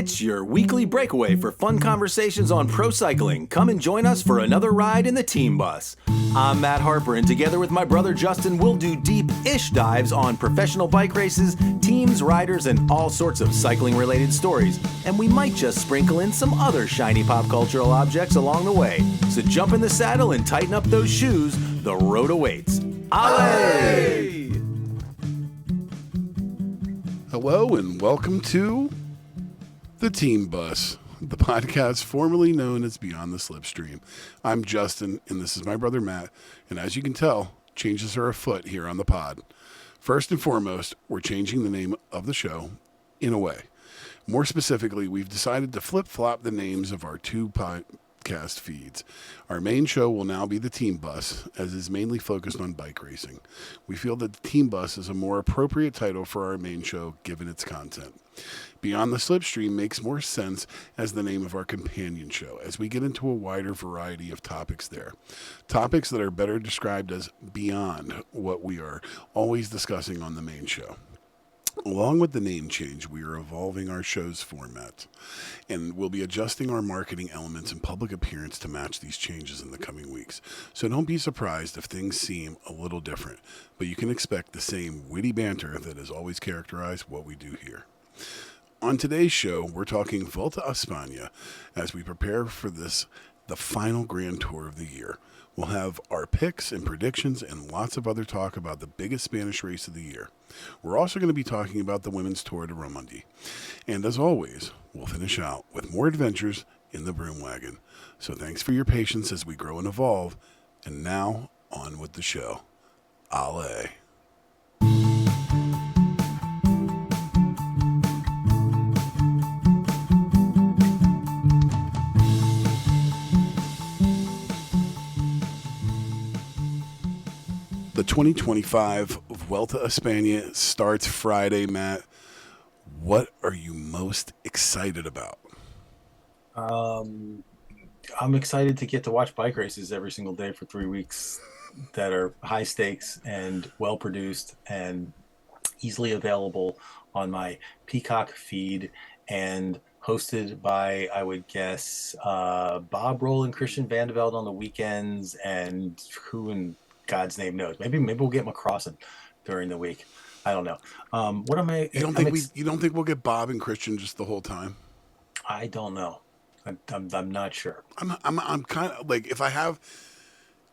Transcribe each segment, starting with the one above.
It's your weekly breakaway for fun conversations on pro cycling. Come and join us for another ride in the team bus. I'm Matt Harper, and together with my brother Justin, we'll do deep-ish dives on professional bike races, teams, riders, and all sorts of cycling-related stories. And we might just sprinkle in some other shiny pop cultural objects along the way. So jump in the saddle and tighten up those shoes. The road awaits. Allez! Hello and welcome to The Team Bus, the podcast formerly known as Beyond the Slipstream. I'm Justin, and this is my brother Matt, and as you can tell, changes are afoot here on the pod. First and foremost, we're changing the name of the show in a way. More specifically, we've decided to flip-flop the names of our two podcast feeds. Our main show will now be The Team Bus, as is mainly focused on bike racing. We feel that The Team Bus is a more appropriate title for our main show, given its content. Beyond the Slipstream makes more sense as the name of our companion show, as we get into a wider variety of topics there. Topics that are better described as beyond what we are always discussing on the main show. Along with the name change, we are evolving our show's format, and we'll be adjusting our marketing elements and public appearance to match these changes in the coming weeks. So don't be surprised if things seem a little different, but you can expect the same witty banter that has always characterized what we do here. On today's show, we're talking Vuelta a España as we prepare for the final Grand Tour of the year. We'll have our picks and predictions and lots of other talk about the biggest Spanish race of the year. We're also going to be talking about the Women's Tour de Romandie. And as always, we'll finish out with more adventures in the Broom Wagon. So thanks for your patience as we grow and evolve. And now, on with the show. Allez. The 2025 Vuelta a España starts Friday, Matt. What are you most excited about? I'm excited to get to watch bike races every single day for 3 weeks that are high stakes and well produced and easily available on my Peacock feed and hosted by, I would guess, Bob Roll and Christian Vandeveld on the weekends, and who in God's name knows. Maybe we'll get McCrossin during the week. I don't know. What am I? You don't think we'll get Bob and Christian just the whole time? I don't know. I'm not sure. I'm kind of like, if I have,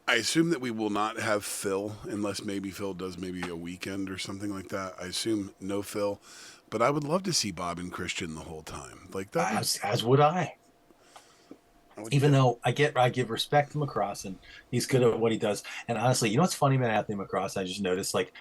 I assume that we will not have Phil unless maybe Phil does maybe a weekend or something like that. I assume no Phil, but I would love to see Bob and Christian the whole time. Like that. As would I. Even though I give respect to McCrossin, he's good at what he does. And honestly, you know what's funny about Anthony McCrossin? I just noticed, like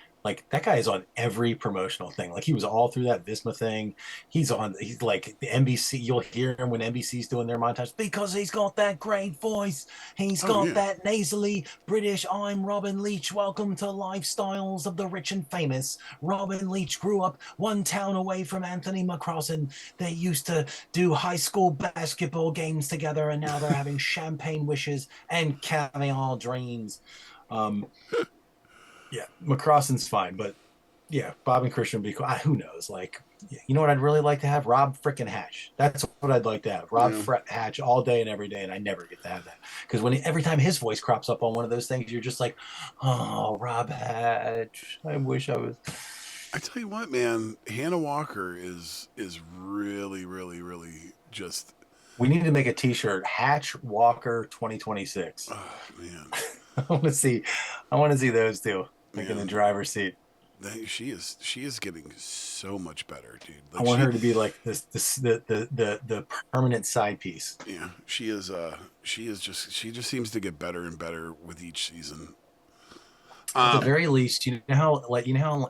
that guy is on every promotional thing. Like, he was all through that Visma thing. He's like the NBC. You'll hear him when NBC's doing their montage because he's got that great voice. He's got that nasally British. I'm Robin Leach. Welcome to Lifestyles of the Rich and Famous. Robin Leach grew up one town away from Anthony McCrossin. They used to do high school basketball games together, and now they're having champagne wishes and caviar dreams. Yeah, McCrossin's fine, but yeah, Bob and Christian would be cool. Who knows? Like, you know what I'd really like to have? Rob frickin' Hatch. That's what I'd like to have. Rob Hatch all day and every day, and I never get to have that. Because every time his voice crops up on one of those things, you're just like, oh, Rob Hatch. I wish I was. I tell you what, man, Hannah Walker is really, really, really just. We need to make a T-shirt, Hatch Walker 2026. Oh man, I want to see those two, like, in the driver's seat. She is getting so much better, dude. Like, I want her to be like the permanent side piece. Yeah, she just seems to get better and better with each season. At the very least, you know how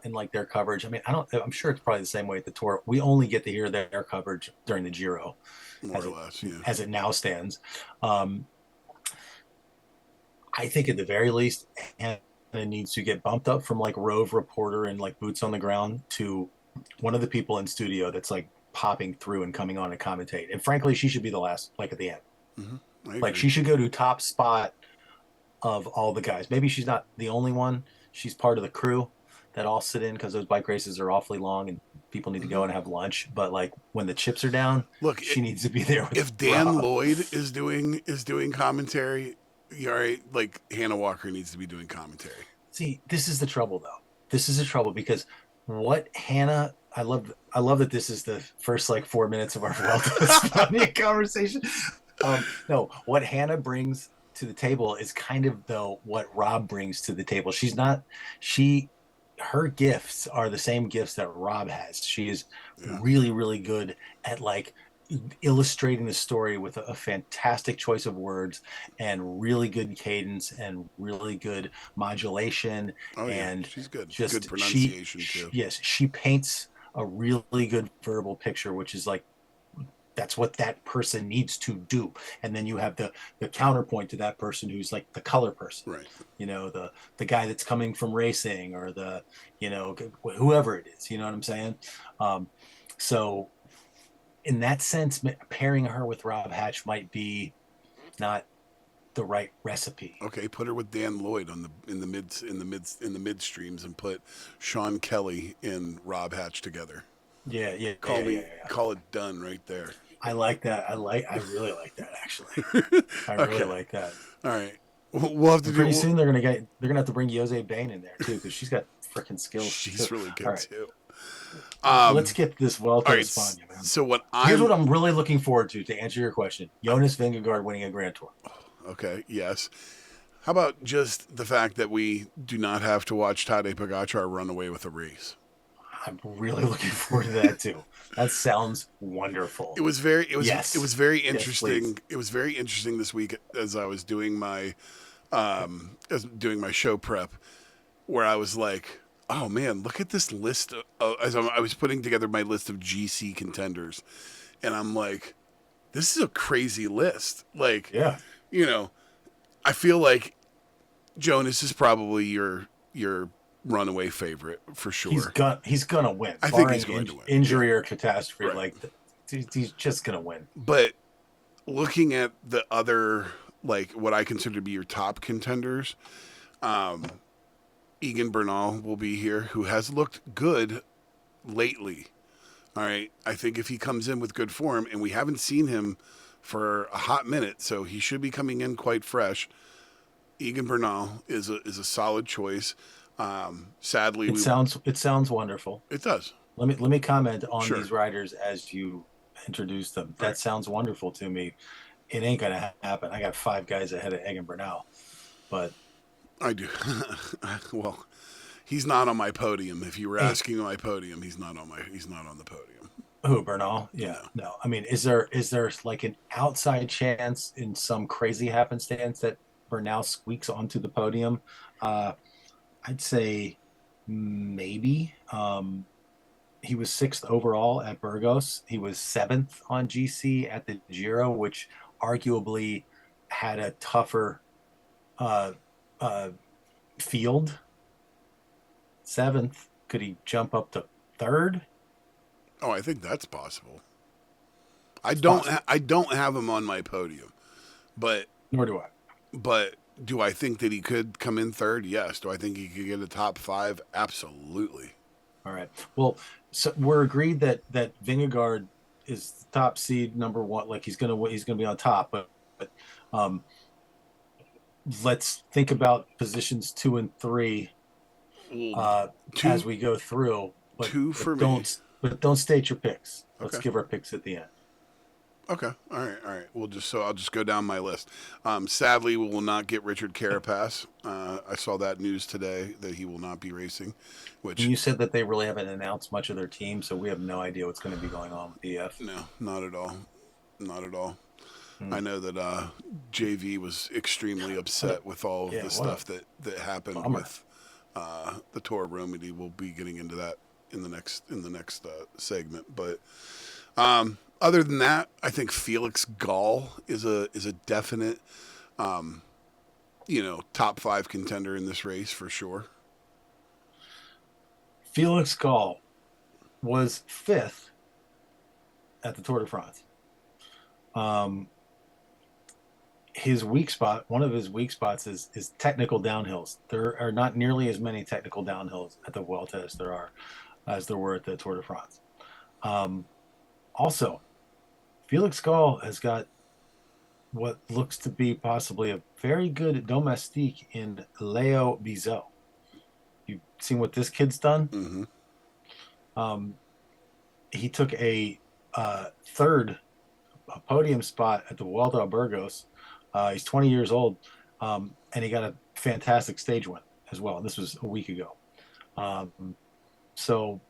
in like their coverage. I mean, I'm sure it's probably the same way at the Tour. We only get to hear their coverage during the Giro, more or less, yeah. As it now stands. I think at the very least, Hannah needs to get bumped up from like rove reporter and like boots on the ground to one of the people in studio that's like popping through and coming on to commentate. And frankly, she should be the last, like at the end. Mm-hmm. Like, she should go to top spot of all the guys. Maybe she's not the only one. She's part of the crew that all sit in because those bike races are awfully long and people need to go and have lunch. But like when the chips are down, Look, she needs to be there with if Dan Rob. Lloyd is doing commentary, all right, like Hannah Walker needs to be doing commentary. See, this is the trouble though. This is the trouble because what Hannah, I love that this is the first like 4 minutes of our Vuelta conversation. No, what Hannah brings to the table is kind of though what Rob brings to the table. Her gifts are the same gifts that Rob has. She is really, really good at like illustrating the story with a fantastic choice of words and really good cadence and really good modulation. Oh yeah, And she's good. just Good pronunciation too. yes, she paints a really good verbal picture, which is like that's what that person needs to do. And then you have the counterpoint to that person who's like the color person, Right? The guy that's coming from racing or the whoever it is, you know what I'm saying? So in that sense, pairing her with Rob Hatch might be not the right recipe. Okay, put her with Dan Lloyd in the midstreams and put Sean Kelly and Rob Hatch together. Call it done right there. I like that. I really like that actually. I really like that. All right. We'll have to pretty soon they're gonna have to bring Jose Bain in there too because she's got freaking skills. She's really good too. Let's get this Vuelta to España, man. So here's what I'm really looking forward to answer your question: Jonas Vingegaard winning a Grand Tour. Okay. Yes. How about just the fact that we do not have to watch Tadej Pogačar run away with a race? I'm really looking forward to that too. That sounds wonderful. It was very interesting. Yes, it was very interesting this week as I was doing my show prep, where I was like, oh man, look at this list as I was putting together my list of GC contenders, and I'm like, this is a crazy list. Like, I feel like Jonas is probably your runaway favorite for sure. He's gonna win. I think he's going to win. Injury or catastrophe, right. He's just gonna win. But looking at the other, like what I consider to be your top contenders, Egan Bernal will be here, who has looked good lately. All right, I think if he comes in with good form, and we haven't seen him for a hot minute, so he should be coming in quite fresh. Egan Bernal is a solid choice. Sadly, it sounds wonderful. It does. Let me comment on these riders as you introduce them. Right. That sounds wonderful to me. It ain't gonna happen. I got 5 guys ahead of Egan Bernal, but I do. Well, he's not on my podium. If you were asking my podium, he's not on the podium. Who, Bernal? Yeah, no. I mean, is there like an outside chance in some crazy happenstance that Bernal squeaks onto the podium? I'd say maybe. He was 6th overall at Burgos. He was 7th on GC at the Giro, which arguably had a tougher field. 7th. Could he jump up to 3rd? Oh, I think that's possible. I don't have him on my podium, but nor do I. But do I think that he could come in 3rd? Yes. Do I think he could get a top 5? Absolutely. All right. Well, so we're agreed that Vingegaard is the top seed number 1. Like he's gonna be on top. But let's think about positions 2 and 3 as we go through. But, 2 for me. Don't state your picks. Let's give our picks at the end. Okay. All right. I'll just go down my list. Sadly, we will not get Richard Carapaz. I saw that news today that he will not be racing. Which you said that they really haven't announced much of their team, so we have no idea what's going to be going on with EF. No, not at all. Not at all. I know that JV was extremely upset with all of the stuff that happened with the Tour of Romandie. We'll be getting into that in the next segment, but. Other than that, I think Felix Gall is a definite, top 5 contender in this race for sure. Felix Gall was 5th at the Tour de France. His weak spot, one of his weak spots is technical downhills. There are not nearly as many technical downhills at the Vuelta as there are as there were at the Tour de France. Also, Felix Gall has got what looks to be possibly a very good domestique in Leo Bizot. You've seen what this kid's done? Mm-hmm. He took a third podium spot at the Vuelta a Burgos. He's 20 years old, and he got a fantastic stage win as well. This was a week ago. So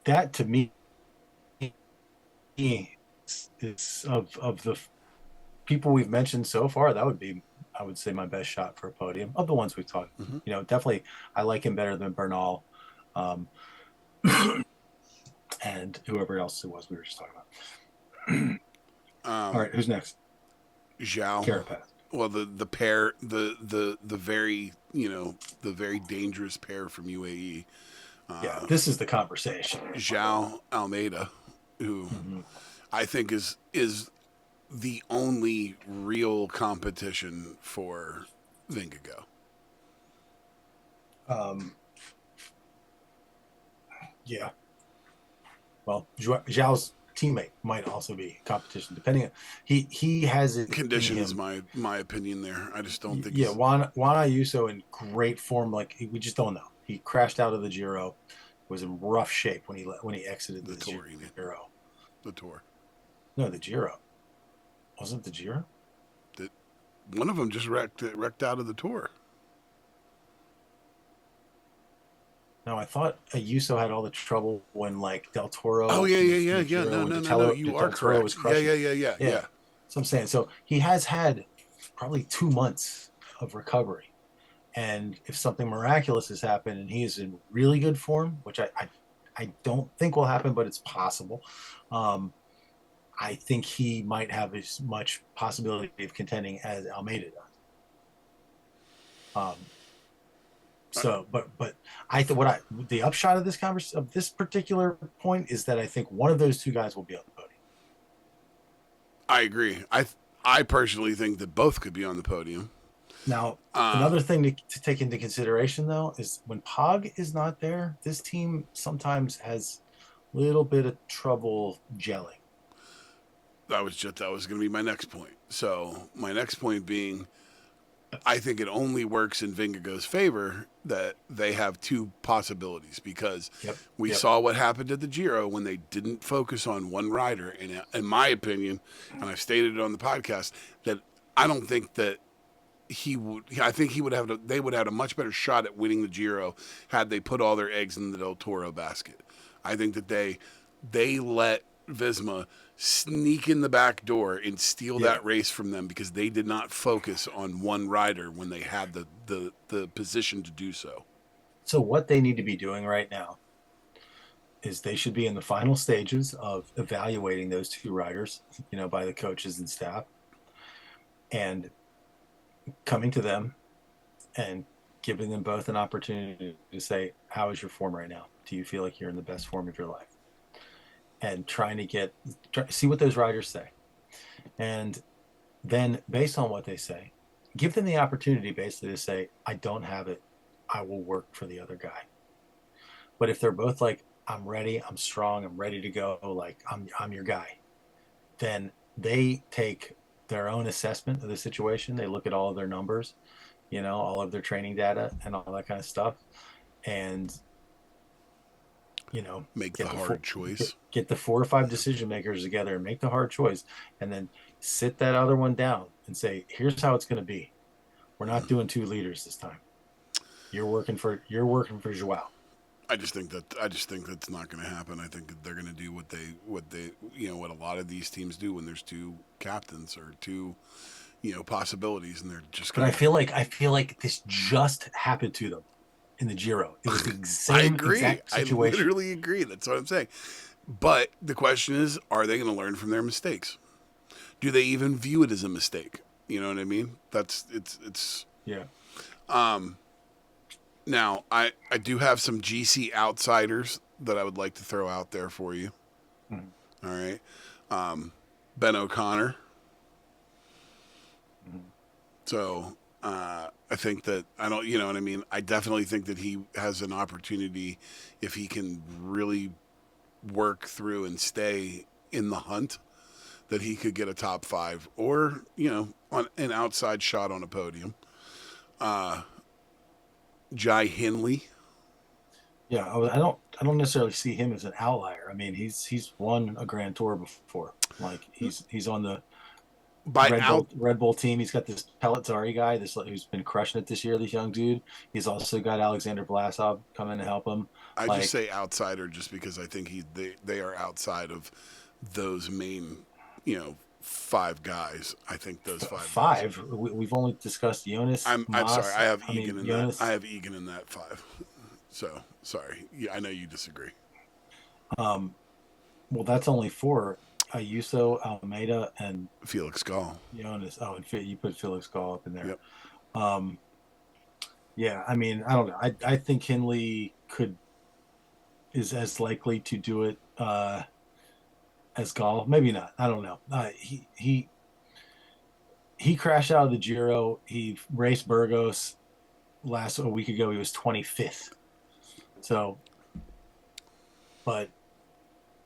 that to me is of the people we've mentioned so far, that would be, I would say, my best shot for a podium of the ones we've talked. Mm-hmm. Definitely I like him better than Bernal, and whoever else it was we were just talking about. All right, who's next? Zhao. Carapaz. Well, the pair, the very the very dangerous pair from UAE. Yeah, this is the conversation. Zhao Almeida, who I think is the only real competition for Vingegaard. Yeah. Well, Zhao's teammate might also be competition, depending on he has it. Condition is my opinion there. I just don't think. Yeah, Juan Ayuso in great form. Like we just don't know. He crashed out of the Giro. Was in rough shape when he exited the Tour. Giro. The Tour. No, the Giro. Wasn't the Giro? One of them just wrecked out of the Tour. No, I thought Ayuso had all the trouble when like Del Toro. Oh yeah. No. You are correct. Was crushing. Yeah. So I'm saying, so he has had probably 2 months of recovery, and if something miraculous has happened and he is in really good form, which I don't think will happen, but it's possible. I think he might have as much possibility of contending as Almeida does. So, but I think the upshot of this of this particular point is that I think one of those two guys will be on the podium. I agree. I personally think that both could be on the podium. Now, another thing to take into consideration though is when Pog is not there, this team sometimes has a little bit of trouble gelling. That was going to be my next point. So my next point being, I think it only works in Vingegaard's favor that they have two possibilities, because we saw what happened at the Giro when they didn't focus on one rider. And in my opinion, and I've stated it on the podcast, that I don't think that I think they would have a much better shot at winning the Giro had they put all their eggs in the Del Toro basket. I think that they let Visma sneak in the back door and steal that race from them because they did not focus on one rider when they had the position to do so. So what they need to be doing right now is they should be in the final stages of evaluating those two riders, by the coaches and staff, and coming to them and giving them both an opportunity to say, how is your form right now? Do you feel like you're in the best form of your life? And trying to see what those riders say. And then based on what they say, give them the opportunity basically to say, I don't have it. I will work for the other guy. But if they're both like, I'm ready, I'm strong, I'm ready to go, like I'm your guy, then they take their own assessment of the situation. They look at all of their numbers, all of their training data and all that kind of stuff. And make the hard choice. Get the 4 or 5 decision makers together and make the hard choice, and then sit that other one down and say, here's how it's going to be. We're not doing 2 leaders this time. You're working for Joao. I just think that's not going to happen. I think they're going to do what a lot of these teams do when there's 2 captains or 2 possibilities, and they're just going to. But I feel like this just happened to them in the Giro. It was the same exact situation. I literally agree. That's what I'm saying. But the question is, are they going to learn from their mistakes? Do they even view it as a mistake? You know what I mean? It's yeah. Now I do have some GC outsiders that I would like to throw out there for you. Mm-hmm. All right. Ben O'Connor. Mm-hmm. So I I think that I don't, you know what I mean? I definitely think that he has an opportunity if he can really work through and stay in the hunt that he could get a top 5 or, you know, on an outside shot on a podium. Jai Hindley. Yeah, I don't necessarily see him as an outlier. I mean, he's won a Grand Tour before. Like he's on the Red Bull team. He's got this Pellizzari guy, who's been crushing it this year. This young dude. He's also got Alexander Vlasov coming to help him. I just say outsider just because I think they are outside of those main, you know, 5 guys. I think those 5. We've only discussed Jonas. I'm sorry. I have Egan in Jonas. that. I have Egan in that 5. So sorry. Yeah, I know you disagree. Well, that's only 4. Ayuso, Almeida, and Felix Gall. Jonas. Oh, and you put Felix Gall up in there. Yep. Yeah, I mean, I don't know. I think Hindley is as likely to do it as Gall. Maybe not. I don't know. He crashed out of the Giro. He raced Burgos a week ago. He was 25th. So, but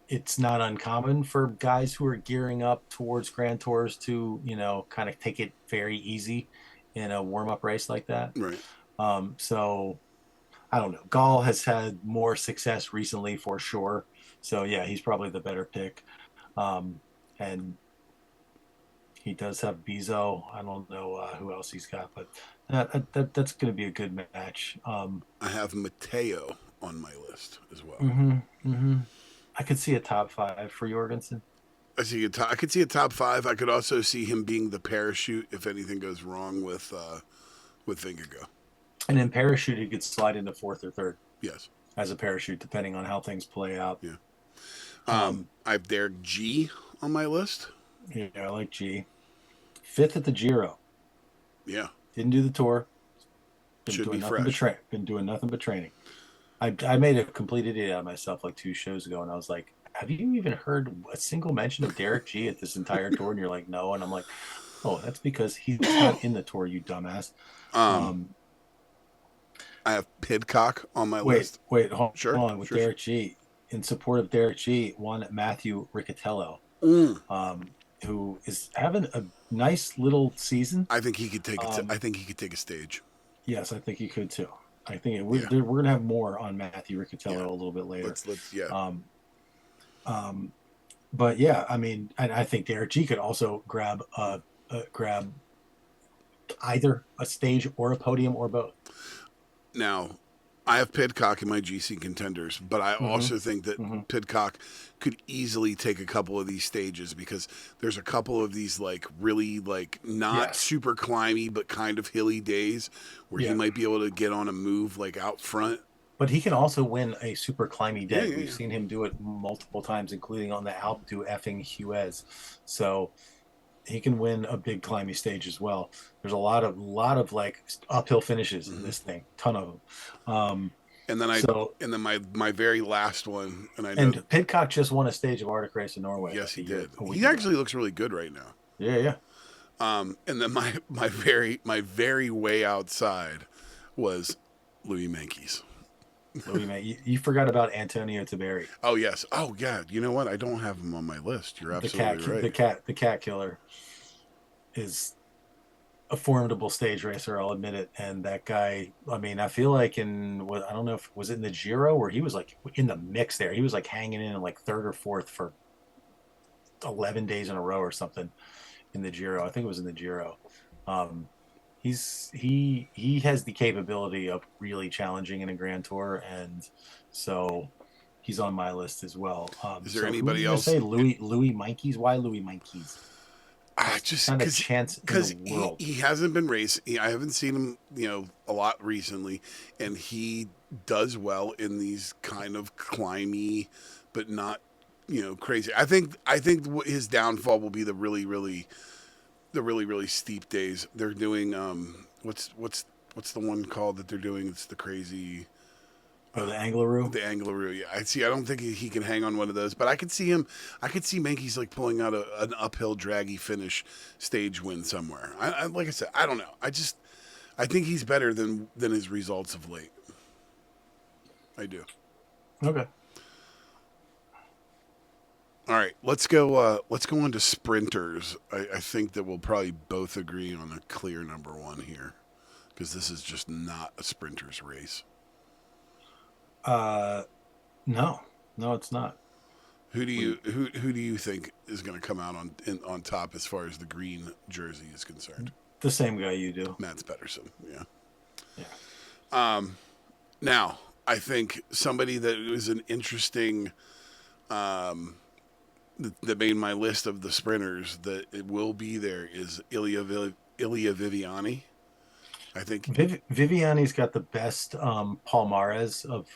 it's not uncommon for guys who are gearing up towards Grand Tours to, you know, kind of take it very easy in a warm-up race like that. Right. So I don't know. Gall has had more success recently for sure. So yeah, he's probably the better pick. And he does have Bizo. I don't know who else he's got, but that's going to be a good match. I have Matteo on my list as well. I could see a top 5 for Jorgensen. I could see a top 5. I could also see him being the parachute if anything goes wrong with Vingegaard. And in parachute, he could slide into 4th or 3rd. Yes. As a parachute, depending on how things play out. Yeah. I have Derek G on my list. Yeah, I like G. 5th at the Giro. Yeah. Didn't do the tour. Should be fresh. Been doing nothing but training. I made a complete idiot out of myself like 2 shows ago, and I was like, have you even heard a single mention of Derek G at this entire tour? And you're like, no. And I'm like, oh, that's because he's not in the tour, you dumbass. I have Pidcock on my list. Hold on. With Derek G, in support of Derek G, one Matthew Riccatello, who is having a nice little season. I think he could take I think he could take a stage. Yes, I think he could too. I think we're going to have more on Matthew Riccatello a little bit later. Let's But yeah, I mean, I think Derek G could also grab either a stage or a podium or both. Now, I have Pidcock in my GC contenders, but I also think that Pidcock could easily take a couple of these stages because there's a couple of these like really like not super climby but kind of hilly days where he might be able to get on a move like out front. But he can also win a super climby day. We've seen him do it multiple times, including on the Alpe du effing Huez. So he can win a big climby stage as well. There's a lot of like uphill finishes in this thing, ton of them. And then my very last one, and Pidcock just won a stage of Arctic Race in Norway. Yes, he did. He actually looks really good right now. Yeah. And then my very way outside was Louis Meintjes. You forgot about Antonio Tiberi. Oh yes. Oh yeah. You know what? I don't have him on my list. You're absolutely right. The cat killer is a formidable stage racer. I'll admit it. And that guy. I mean, I feel like I don't know if was it in the Giro where he was like in the mix there. He was like hanging in like 3rd or 4th for 11 days in a row or something in the Giro. I think it was in the Giro. He has the capability of really challenging in a Grand Tour, and so he's on my list as well. Is there anybody else? Say Louis Meintjes. Why Louis Meintjes? Just not a chance because in the world. He hasn't been racing. I haven't seen him, a lot recently, and he does well in these kind of climby, but not, crazy. I think his downfall will be the really, really steep days. They're doing what's the one called that they're doing? It's the crazy. Oh, the Angleroo? The Angleroo, yeah. I don't think he can hang on one of those, but I could see Meintjes like pulling out an uphill draggy finish stage win somewhere. Like I said, I don't know. I I think he's better than his results of late. I do. Okay. All right, let's go on to sprinters. I think that we'll probably both agree on a clear number one here, because this is just not a sprinter's race. No, it's not. Who do you think is going to come out on top as far as the green jersey is concerned? The same guy you do. Mads Pedersen. Yeah. Yeah. Now, I think somebody that was an interesting that made my list of the sprinters that it will be there is Ilya Viviani. I think Viviani's got the best palmares of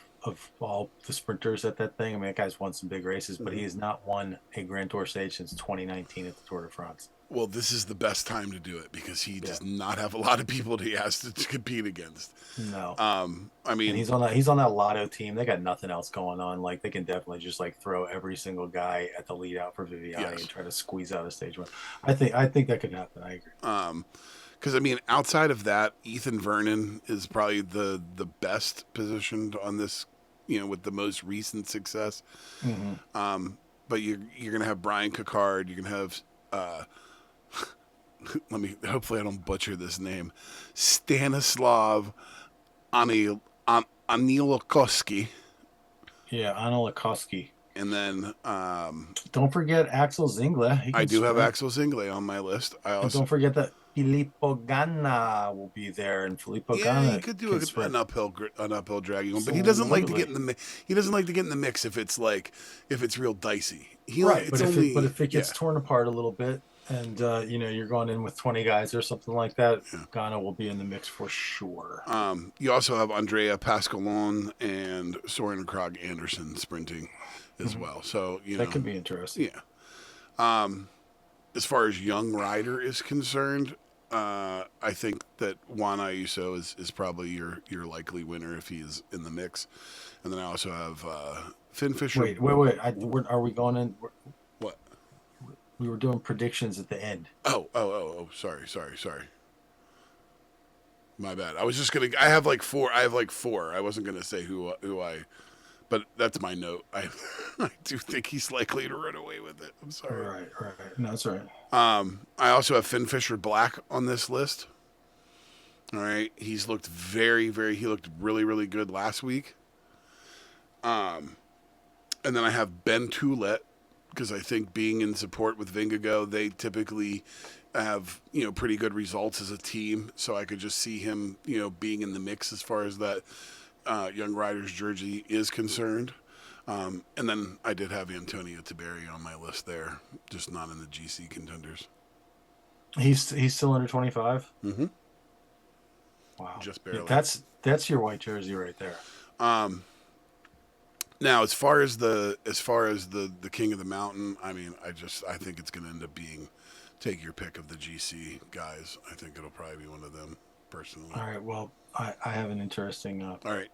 all the sprinters at that thing. I mean, that guy's won some big races, but he has not won a Grand Tour stage since 2019 at the Tour de France. Well, this is the best time to do it because he does not have a lot of people that he has to compete against. No. I mean, and he's on that Lotto team. They got nothing else going on. Like, they can definitely just like throw every single guy at the lead out for Viviani and try to squeeze out a stage one. I think that could happen. I agree. Because I mean, outside of that, Ethan Vernon is probably the best positioned on this, with the most recent success. Mm-hmm. But you're gonna have Brian Cocard. You're gonna have hopefully I don't butcher this name, Stanislav Anielkowski. Yeah, Anielkowski. And then don't forget Axel Zingler. I do have Axel Zingler on my list. And don't forget that Filippo Ganna will be there, and Filippo Ganna. He could do an uphill dragging one, but he doesn't like to get in the He doesn't like to get in the mix if it's real dicey. But if it gets torn apart a little bit, and you're going in with 20 guys or something like that, Ganna will be in the mix for sure. You also have Andrea Pascalon and Soren Krag Andersen sprinting as well, so that could be interesting. Yeah. As far as young rider is concerned, I think that Juan Ayuso is probably your likely winner if he is in the mix. And then I also have Finn Fisher. Wait. Are we going in? What? We were doing predictions at the end. Oh, sorry. My bad. I have like four. I wasn't gonna say who I, but that's my note. I do think he's likely to run away with it. I'm sorry. Right. No, that's all right. I also have Finn Fisher Black on this list. All right. He's looked he looked really, really good last week. And then I have Ben Toulet, because I think being in support with Vingegaard, they typically have, pretty good results as a team. So I could just see him, being in the mix as far as that young riders jersey is concerned. And then I did have Antonio Tiberi on my list there, just not in the GC contenders. He's still under 25? Mm-hmm. Wow. Just barely. Yeah, that's your white jersey right there. Now, as far as the King of the Mountain, I mean, I think it's going to end up being take your pick of the GC guys. I think it'll probably be one of them, personally. All right. Well, I have an interesting all right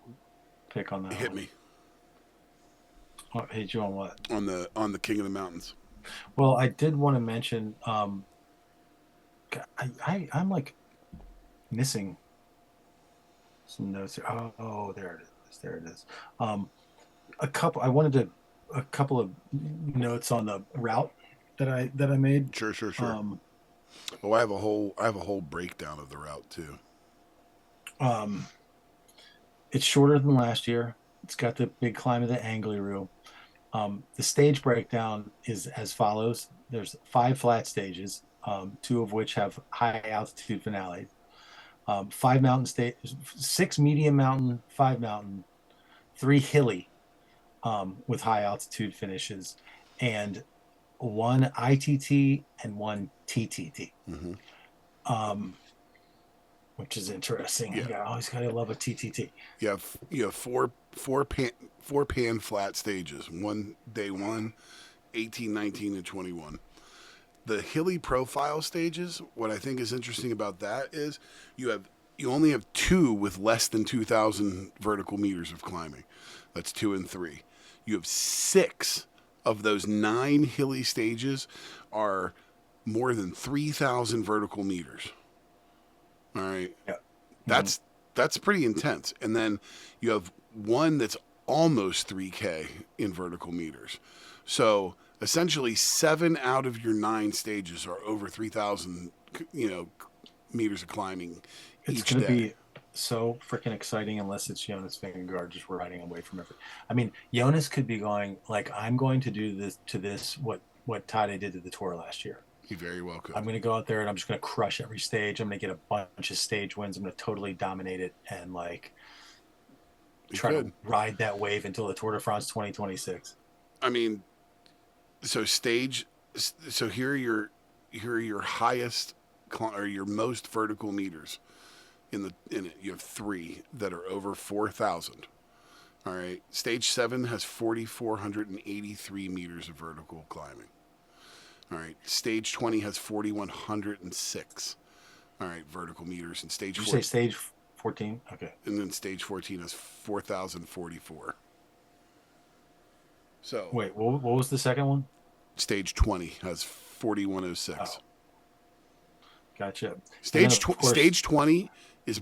pick on that. Hit me. Hit you on what? On the King of the Mountains. Well, I did want to mention. I'm like missing some notes here. Oh, there it is. A couple of notes on the route that I made. Sure. I have a whole breakdown of the route too. It's shorter than last year. It's got the big climb of the Angliru. The stage breakdown is as follows. There's 5 flat stages, 2 of which have high altitude finales. 5 mountain stages, 6 medium mountain, 5 mountain, 3 hilly, with high altitude finishes, and 1 ITT and 1 TTT. Mm-hmm. Which is interesting. Yeah. You always gotta love a TTT. You have four pan flat stages. Day 1, 18, 19, and 21. The hilly profile stages, what I think is interesting about that is you only have 2 with less than 2,000 vertical meters of climbing. That's 2 and 3. You have 6 of those 9 hilly stages are more than 3,000 vertical meters. All right. Yeah. That's pretty intense. And then you have one that's almost 3K in vertical meters. So essentially 7 out of your 9 stages are over 3,000, meters of climbing It's each going to day. be so freaking exciting unless it's Jonas Vingegaard just riding away from everything. I mean, Jonas could be going like, I'm going to do this what Tade did to the Tour last year. He very well could. I'm going to go out there and I'm just going to crush every stage. I'm going to get a bunch of stage wins. I'm going to totally dominate it and like try to ride that wave until the Tour de France 2026. I mean, so here are your highest or your most vertical meters in it. You have 3 that are over 4,000. All right. Stage 7 has 4,483 meters of vertical climbing. All right. Stage 20 has 4,106. All right, vertical meters. And stage 14. Did you say stage 14? Okay. And then stage 14 has 4,044. So wait, what was the second one? Stage 20 has 4,106. Oh. Gotcha. Stage 20 is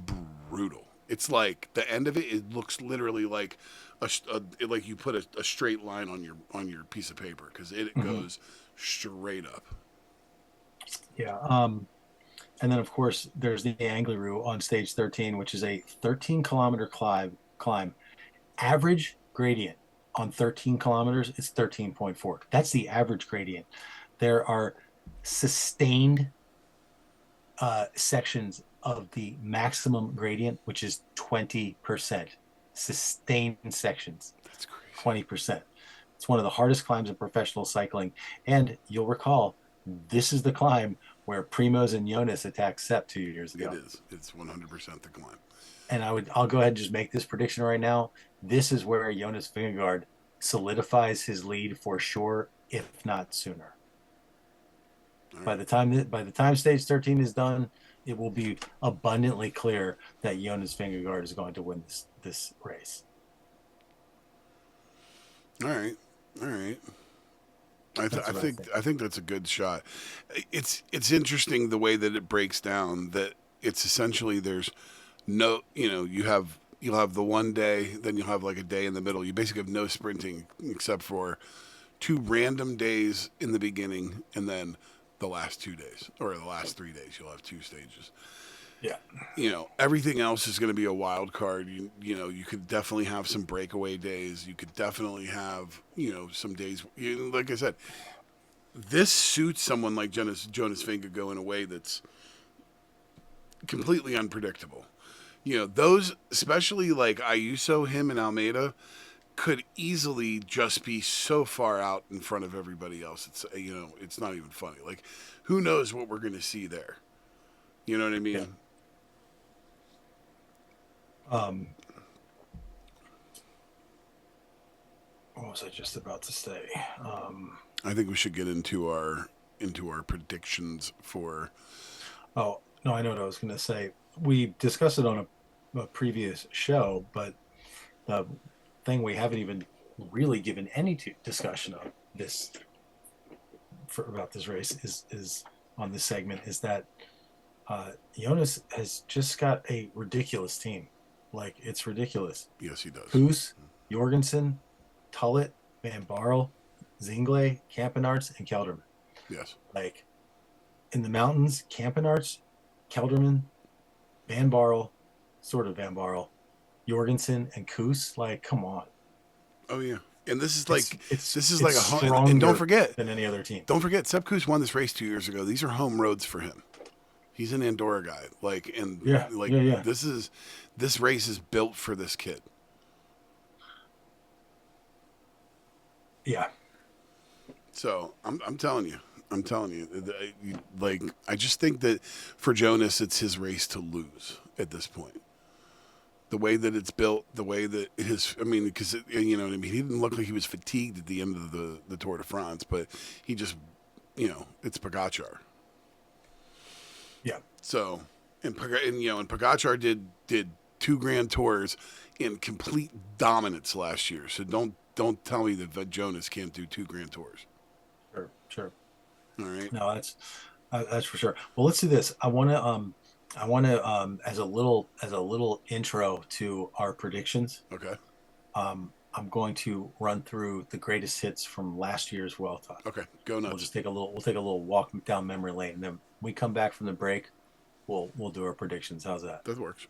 brutal. It's like the end of it. It looks literally like like you put a straight line on your piece of paper because it goes straight up. Yeah. And then of course there's the Angliru on stage 13, which is a 13-kilometer climb. Average gradient on 13 kilometers is 13.4. That's the average gradient. There are sustained sections of the maximum gradient, which is 20%. Sustained sections. That's crazy. 20%. It's one of the hardest climbs in professional cycling. And you'll recall, this is the climb where Primoz and Jonas attacked Sepp 2 years ago. It is. It's 100% the climb. And I'll go ahead and just make this prediction right now. This is where Jonas Vingegaard solidifies his lead for sure, if not sooner. Right. By the time stage 13 is done, it will be abundantly clear that Jonas Vingegaard is going to win this race. All right. I think that's a good shot. It's interesting the way that it breaks down. That it's essentially there's no, you'll have the one day, then you'll have like a day in the middle. You basically have no sprinting except for 2 random days in the beginning, and then the last 2 days or the last 3 days you'll have 2 stages. Yeah. Everything else is going to be a wild card. You could definitely have some breakaway days. You could definitely have, some days, like I said, this suits someone like Jonas Vingegaard in a way that's completely unpredictable. Those, especially like Ayuso, him and Almeida, could easily just be so far out in front of everybody else. It's it's not even funny. Like, who knows what we're going to see there? You know what I mean? Yeah. What was I just about to say? I think we should get into our predictions for. Oh no, I know what I was going to say. We discussed it on a previous show, but the thing we haven't even really given any discussion of this about this race is on this segment is that Jonas has just got a ridiculous team. Like, it's ridiculous. Yes, he does. Koos, Jorgensen, Tullet, Van Barle, Zingle, Campenaerts, and Kelderman. Yes. Like, in the mountains, Campenaerts, Kelderman, Van Barle, Jorgensen, and Koos. Like, come on. Oh yeah, and this is like a home. And don't forget than any other team. Don't forget, Sepp Kuss won this race 2 years ago. These are home roads for him. He's an Andorra guy. This race is built for this kid. Yeah. So I'm telling you, I just think that for Jonas, it's his race to lose at this point. The way that it's built, the way that because he didn't look like he was fatigued at the end of the Tour de France, but he just, it's Pogačar. Yeah. So, and Pogačar did 2 Grand Tours in complete dominance last year. So don't tell me that Jonas can't do 2 Grand Tours. Sure. All right. No, that's for sure. Well, let's do this. I want to I want to as a little intro to our predictions. Okay. I'm going to run through the greatest hits from last year's Vuelta. Okay. Go nuts. We'll take a little walk down memory lane, and then when we come back from the break, we'll do our predictions. How's that? That works.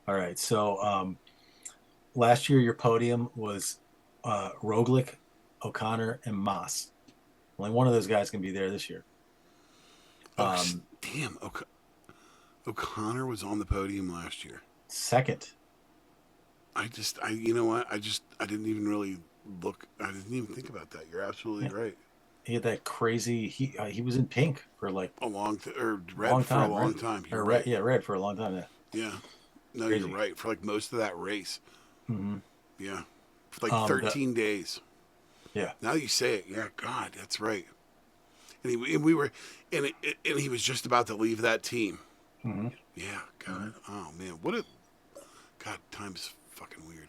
All right. So last year your podium was Roglic, O'Connor, and Moss. Only one of those guys can be there this year. Damn. O'Connor was on the podium last year. Second. You know what? I didn't even really look. I didn't even think about that. You're absolutely right. He had that crazy. He was in pink for like red for a long time. Or red, yeah, red for a long time. Yeah. No, crazy. You're right. For like most of that race. Mm-hmm. Yeah. For like 13 days. Yeah. Now you say it. Yeah. God, that's right. And he was just about to leave that team. Mm-hmm. Yeah. God. Mm-hmm. Oh man. God, time's fucking weird.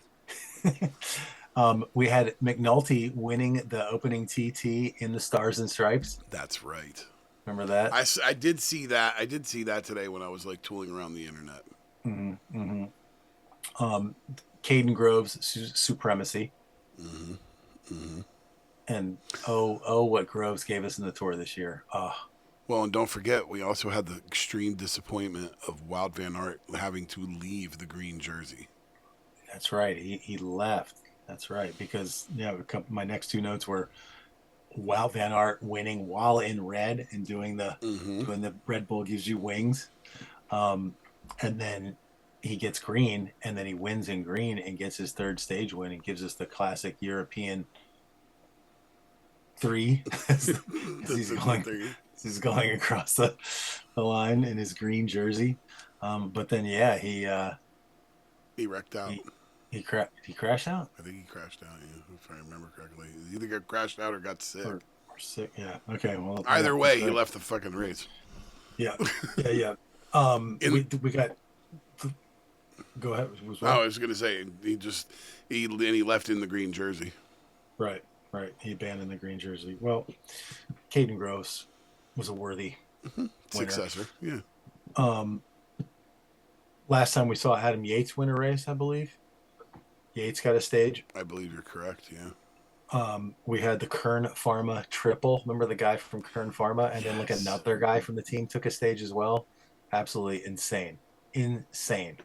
We had McNulty winning the opening TT in the Stars and Stripes. That's right. Remember that? I did see that. I did see that today when I was like tooling around the internet. Mm-hmm. Mm-hmm. Caden Groves' supremacy. Mm-hmm. Mm-hmm. And what Groves gave us in the Tour this year. Well, and don't forget, we also had the extreme disappointment of Wout van Aert having to leave the green jersey. That's right. He left. That's right. Because my next two notes were Wout van Aert winning while in red and doing the Red Bull gives you wings. And then he gets green, and then he wins in green and gets his third stage win and gives us the classic European 3. He's going across the line in his green jersey. But then, he wrecked out. He crashed out? I think he crashed out, yeah, if I remember correctly. He either got crashed out or got sick. Or sick, yeah. Okay, well. Either way, he left the fucking race. Yeah. We got... Go ahead. I was going to say, he left in the green jersey. Right. He abandoned the green jersey. Well, Caden Groves was a worthy successor. Yeah. Last time we saw Adam Yates win a race, I believe. Yates got a stage. I believe you're correct. Yeah. We had the Kern Pharma triple. Remember the guy from Kern Pharma, and then like another guy from the team took a stage as well. Absolutely insane.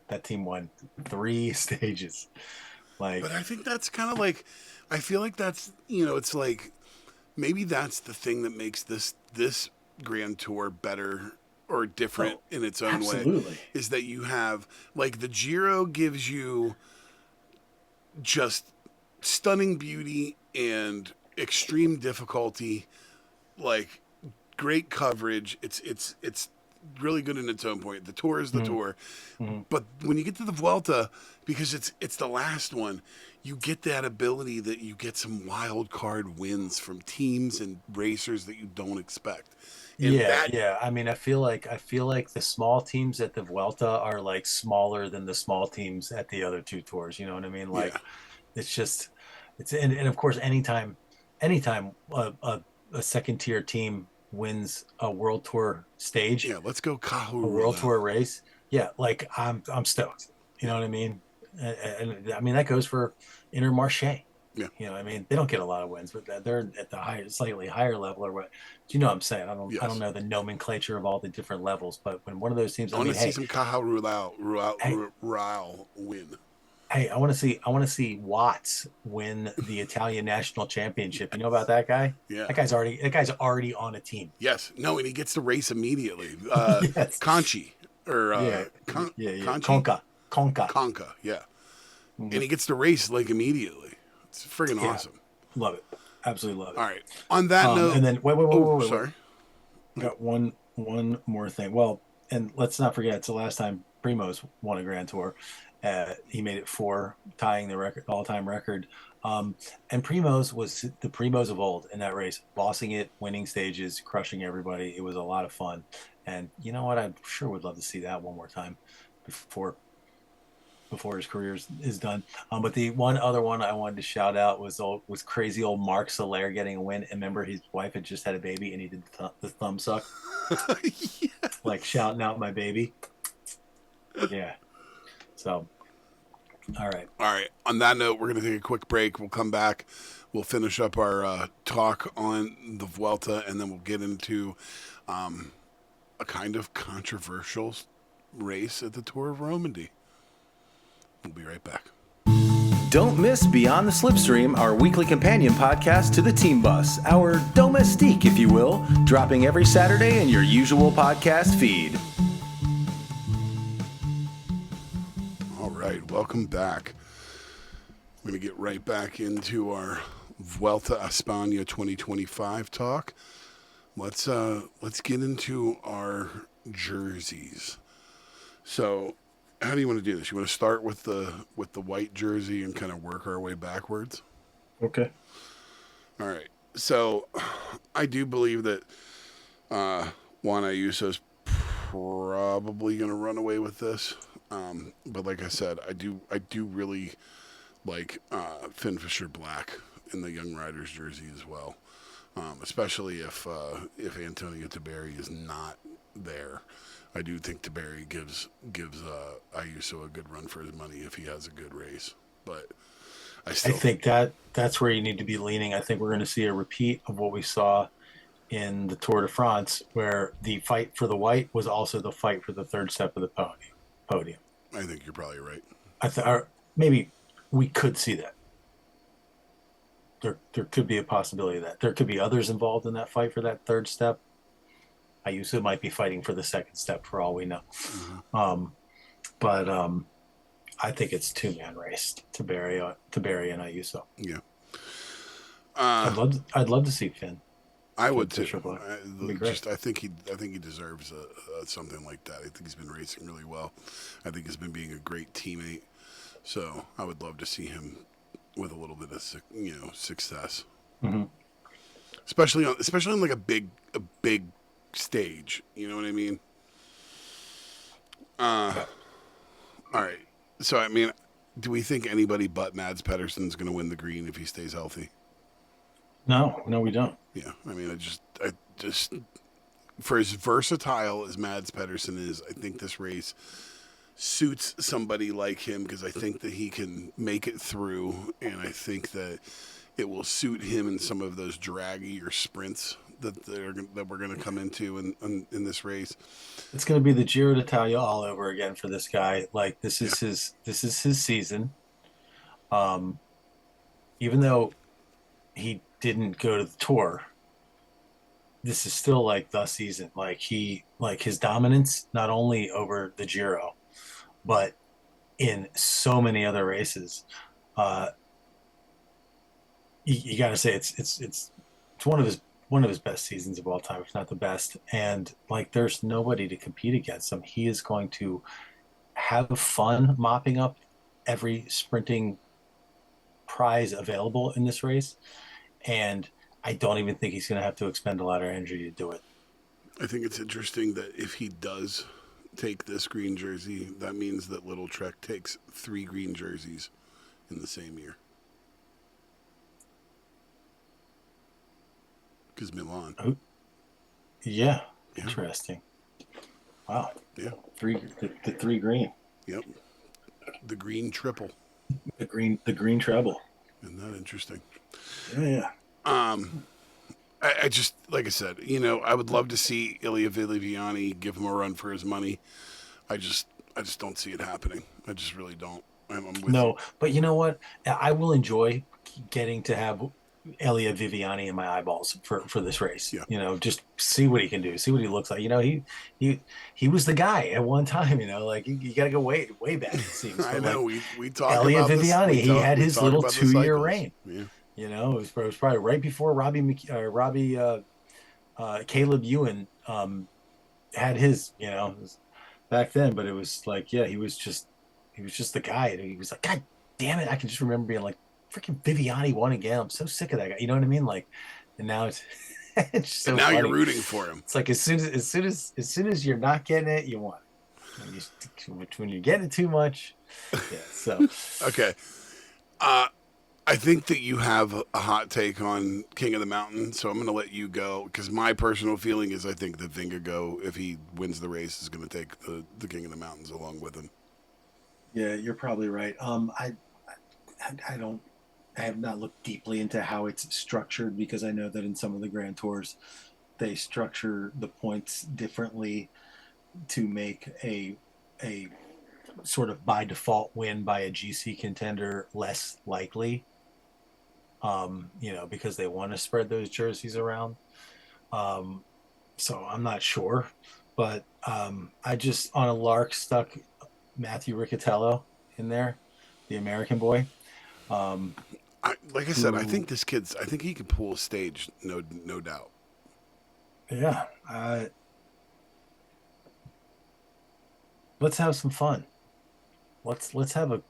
That team won 3 stages. But I think that's kind of like, I feel like that's, it's like, maybe that's the thing that makes this Grand Tour better or different in its own way. Is that you have, like, the Giro gives you just stunning beauty and extreme difficulty, like great coverage. It's really good in its own point. The Tour is the Tour. Mm-hmm. But when you get to the Vuelta, because it's the last one, you get that ability that you get some wild card wins from teams and racers that you don't expect. And I mean, I feel like the small teams at the Vuelta are like smaller than the small teams at the other 2 tours. You know what I mean? Like, it's just, and of course, anytime a second tier team wins a World Tour stage. Yeah, let's go Cahu. A World Tour race. Yeah, like I'm stoked. You know what I mean? And I mean that goes for Intermarché. Yeah. You know what I mean? They don't get a lot of wins, but they're at the slightly higher level or what. Do you know what I'm saying? I don't know the nomenclature of all the different levels, but when one of those teams, I want to see some Caja Rural win. Hey, I want to see Watts win the Italian national championship. You know about that guy? Yeah. That guy's already on a team. Yes. No, and he gets to race immediately. Yes. Conchi or Conca. Yeah. Mm-hmm. And he gets to race like immediately. It's friggin' awesome. Love it. Absolutely love it. All right. On that note, and then wait. Sorry. Got one more thing. Well, and let's not forget, it's the last time Primoz won a Grand Tour. He made it 4, tying the all-time record. And Primoz was the Primoz of old in that race, bossing it, winning stages, crushing everybody. It was a lot of fun. And you know what? I sure would love to see that one more time before his career is done. But the one other one I wanted to shout out was crazy old Mark Soler getting a win. And remember, his wife had just had a baby, and he did the thumb suck, like shouting out my baby. Yeah. So, all right. All right. On that note, we're going to take a quick break. We'll come back. We'll finish up our talk on the Vuelta, and then we'll get into a kind of controversial race at the Tour of Romandie. We'll be right back. Don't miss Beyond the Slipstream, our weekly companion podcast to the Team Bus, our domestique, if you will, dropping every Saturday in your usual podcast feed. All right, welcome back. We're going to get right back into our Vuelta a España 2025 talk. Let's get into our jerseys. So, how do you want to do this? You want to start with the white jersey and kind of work our way backwards? Okay. All right. So, I do believe that Juan Ayuso's probably going to run away with this. But like I said, I do really like Finn Fisher Black in the Young Riders jersey as well, especially if Antonio Taberi is not there. I do think Taberi gives Ayuso a good run for his money if he has a good race. But I think that's where you need to be leaning. I think we're going to see a repeat of what we saw in the Tour de France, where the fight for the white was also the fight for the third step of the podium. I think you're probably right. Or maybe we could see that. There could be a possibility of that. There could be others involved in that fight for that third step. Ayuso might be fighting for the second step for all we know. Mm-hmm. But I think it's two-man race, Taberi and Ayuso. Yeah. I'd love to see Finn. I would too. I think he deserves something like that. I think he's been racing really well. I think he's been being a great teammate. So I would love to see him with a little bit of success, mm-hmm. especially on like a big stage. You know what I mean? All right. So I mean, do we think anybody but Mads Pedersen is going to win the green if he stays healthy? No, we don't. Yeah, I mean, I just for as versatile as Mads Pedersen is, I think this race suits somebody like him because I think that he can make it through, and I think that it will suit him in some of those draggy or sprints that we're going to come into in this race. It's going to be the Giro d'Italia all over again for this guy. Like this is his season. Even though he didn't go to the Tour, this is still like the season. Like his dominance not only over the Giro, but in so many other races. You got to say it's one of his best seasons of all time, if not the best. And like, there's nobody to compete against him. He is going to have fun mopping up every sprinting prize available in this race. And I don't even think he's going to have to expend a lot of energy to do it. I think it's interesting that if he does take this green jersey, that means that Little Trek takes 3 green jerseys in the same year. Because Milan. Oh, yeah. Interesting. Wow. Yeah. The 3 green. Yep. The green triple. The green treble. Isn't that interesting? Yeah. I just, like I said, I would love to see Ilya Viviani give him a run for his money. I just don't see it happening. I just really don't. I'm with you. But you know what? I will enjoy getting to have Ilya Viviani in my eyeballs for this race. Yeah. Just see what he can do, see what he looks like. He was the guy at one time. Like you got to go way back. It seems. I know. Like, we talked Ilya about Viviani. He had his little 2-year reign. Yeah. It was probably right before Caleb Ewan had his. Back then, but it was like, he was just the guy. And he was like, God damn it! I can just remember being like, freaking Viviani won again. I'm so sick of that guy. You know what I mean? Like, and now it's so and now funny. You're rooting for him. It's like as soon as you're not getting it, you want it. When you're getting it too much, yeah. So okay. I think that you have a hot take on King of the Mountain, so I'm going to let you go because my personal feeling is I think that Vingegaard, if he wins the race, is going to take the King of the Mountains along with him. Yeah, you're probably right. I have not looked deeply into how it's structured because I know that in some of the Grand Tours, they structure the points differently to make a sort of by default win by a GC contender less likely. Because they want to spread those jerseys around. So I'm not sure, but I just on a lark stuck Matthew Riccatello in there, the American boy. Like I said, I think this kid's. I think he can pull a stage, no doubt. Yeah. Let's have some fun. Let's have a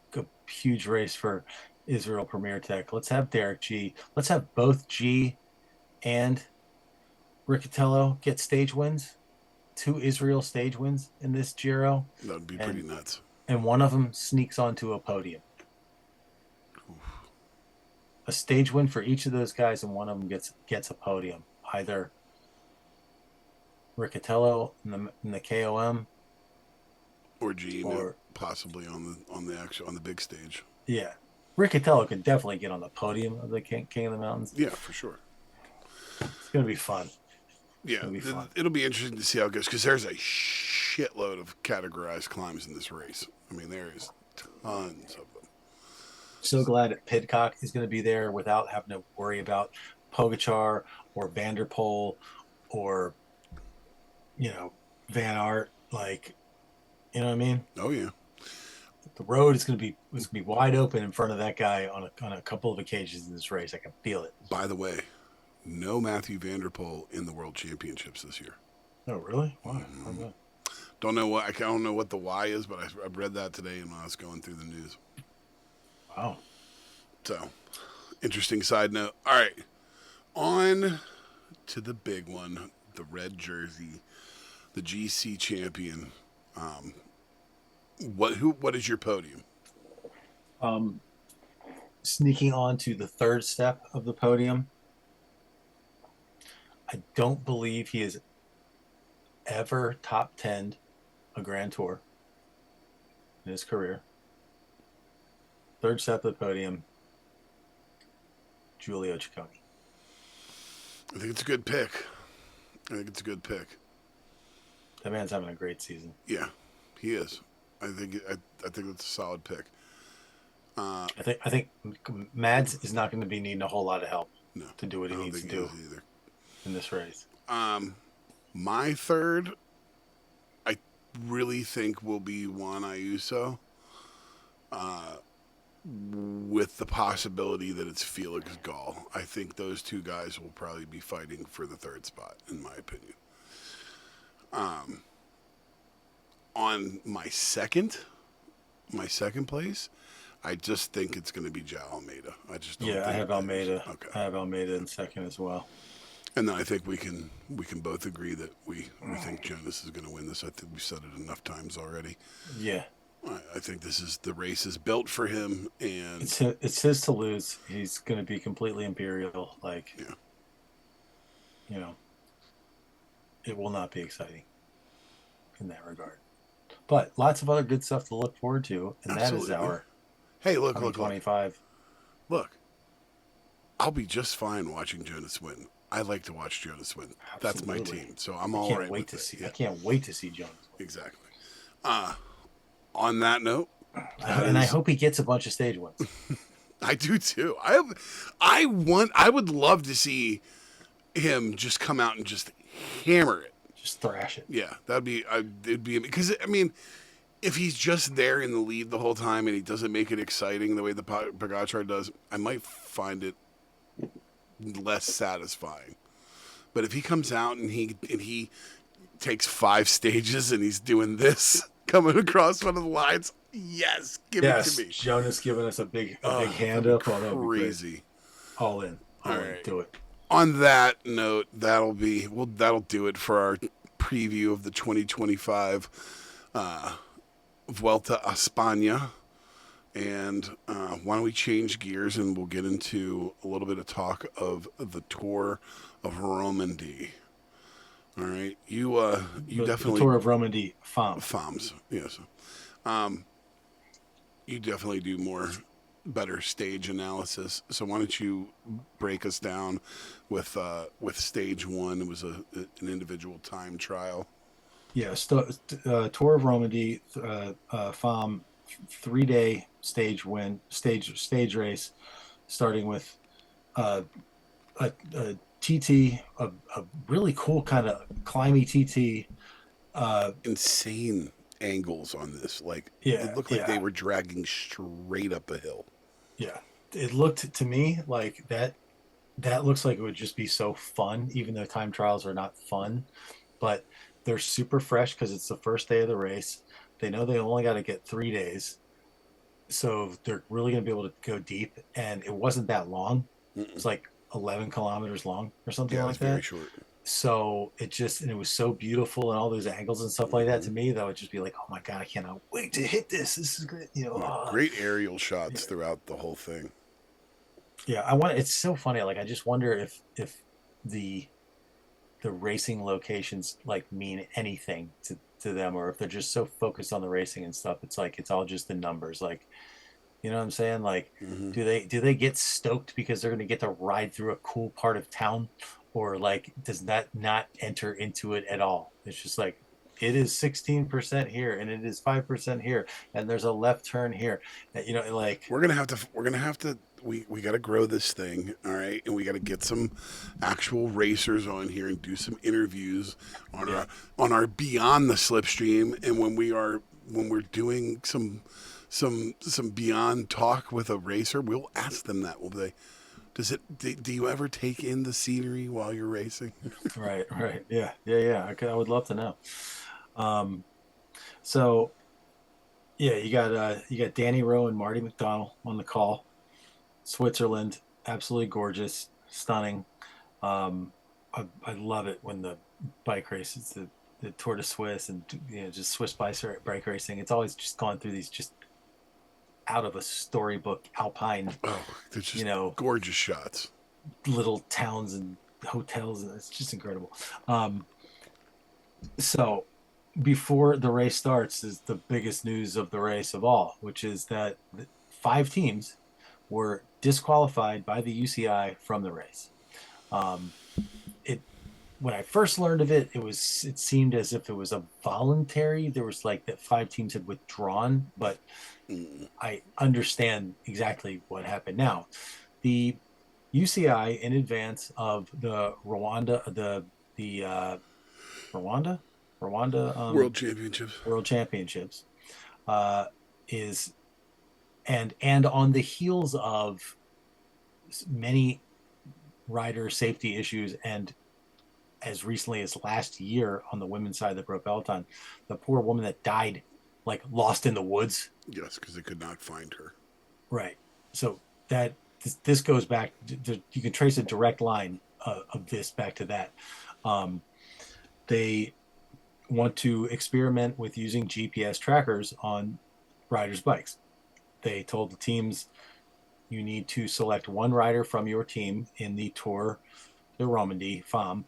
huge race for Israel Premier Tech. Let's have Derek G. Let's have both G and Riccatello get stage wins, 2 Israel stage wins in this Giro. That would be pretty nuts. And one of them sneaks onto a podium. Oof. A stage win for each of those guys, and one of them gets a podium. Either Riccatello in the KOM, or G, possibly on the big stage. Yeah, Riccatello could definitely get on the podium of the King of the Mountains. Yeah, for sure. It's gonna be fun. Yeah, it'll be interesting to see how it goes because there's a shitload of categorized climbs in this race. I mean, there is tons of them. So glad Pidcock is going to be there without having to worry about Pogačar or Van der Poel or Van Aert. Like, you know what I mean? Oh yeah. The road is going to be wide open in front of that guy on a couple of occasions in this race. I can feel it. By the way, no Matthew Van der Poel in the World Championships this year. Oh, really? Why? Mm-hmm. Don't know what. I don't know what the why is, but I read that today when I was going through the news. Wow. So, interesting side note. All right, on to the big one, the red jersey, the GC champion. What is your podium? Sneaking on to the third step of the podium. I don't believe he has ever top 10'd a Grand Tour in his career. Third step of the podium, Giulio Ciccone. I think it's a good pick. That man's having a great season. Yeah, he is. I think that's a solid pick. I think Mads is not going to be needing a whole lot of help to do what he needs to do in this race. My third, I really think will be Juan Ayuso, with the possibility that it's Felix Gall. I think those two guys will probably be fighting for the third spot, in my opinion. On my second place, I just think it's going to be João Almeida. I just don't think I have Almeida. Okay. I have Almeida in second as well. And then I think we can both agree that we think Jonas is going to win this. I think we've said it enough times already. Yeah. I think the race is built for him, and it's his to lose. He's going to be completely imperial. It will not be exciting in that regard. But lots of other good stuff to look forward to, and Absolutely. that is our look 25. Look, I'll be just fine watching Jonas win. I like to watch Jonas win. Absolutely. That's my team, so I'm all right with it. I can't wait to see Jonas win. Exactly. On that note, I hope he gets a bunch of stage wins. I do too. I would love to see him just come out and just hammer it. Just thrash it. Yeah, it'd be because I mean, if he's just there in the lead the whole time and he doesn't make it exciting the way the Pogačar does, I might find it less satisfying. But if he comes out and he takes 5 stages and he's doing this coming across one of the lines, yes, give it to me. Jonas giving us a big hand up. Crazy. All in. All right, do it. On that note, that'll do it for our preview of the 2025 Vuelta a España. And why don't we change gears and we'll get into a little bit of talk of the Tour of Romandie. All right, you the definitely Tour of Romandie, Femmes. Femmes, yes. You definitely do better stage analysis. So why don't you break us down with stage one? It was an individual time trial. Yeah, Tour of Romandie, Femmes, 3-day stage race, starting with a TT, a really cool kind of climby TT. Insane angles on this. Like Yeah, it looked like they yeah, were dragging straight up a hill. yeah. It looked to me like that. That looks like it would just be so fun, even though time trials are not fun. But they're super fresh because it's the first day of the race. They know they only got to get 3 days, so they're really going to be able to go deep. And it wasn't that long. Mm-mm. It's like 11 kilometers long or something Yeah, it like was very that. short. So it was so beautiful, and all those angles and stuff like that. To me, that would just be like, oh my god, I cannot wait to hit this. This is great. Great aerial shots Yeah. throughout the whole thing. Yeah, it's so funny. Like, I just wonder if the racing locations like mean anything to them, or if they're just so focused on the racing and stuff. It's like it's all just the numbers. Like, you know what I'm saying? Like, Mm-hmm. do they get stoked because they're going to get to ride through a cool part of town, or like does that not enter into it at all? It's just like it is 16% here, and it is 5% here, and there's a left turn here. Like We're gonna have to we got to grow this thing, all right, and we got to get some actual racers on here and do some interviews on our beyond the slipstream, and when we're doing some beyond talk with a racer, we'll ask them that. Will they? Do you ever take in the scenery while you're racing? right, yeah. I would love to know. So yeah, you got Danny Rowe and Marty McDonald on the call. Switzerland, absolutely gorgeous, stunning. I love it when the bike races, the Tour de Suisse, and just Swiss bike racing. It's always just gone through these just out of a storybook alpine, Oh, they're just you know, gorgeous shots. little towns and hotels, and it's just incredible. So before the race starts is the biggest news of the race of all, which is that 5 teams were disqualified by the UCI from the race. It When I first learned of it, it seemed as if it was a voluntary. There was like that 5 teams had withdrawn, but I understand exactly what happened. Now, the UCI in advance of the Rwanda World Championships. World Championships is and on the heels of many rider safety issues, and as recently as last year on the women's side of the Pro Peloton, the poor woman that died, like lost in the woods. Yes, because they could not find her. Right. So this goes back. You can trace a direct line of this back to that. They want to experiment with using GPS trackers on riders' bikes. They told the teams, you need to select one rider from your team in the Tour de Romandie, Femmes,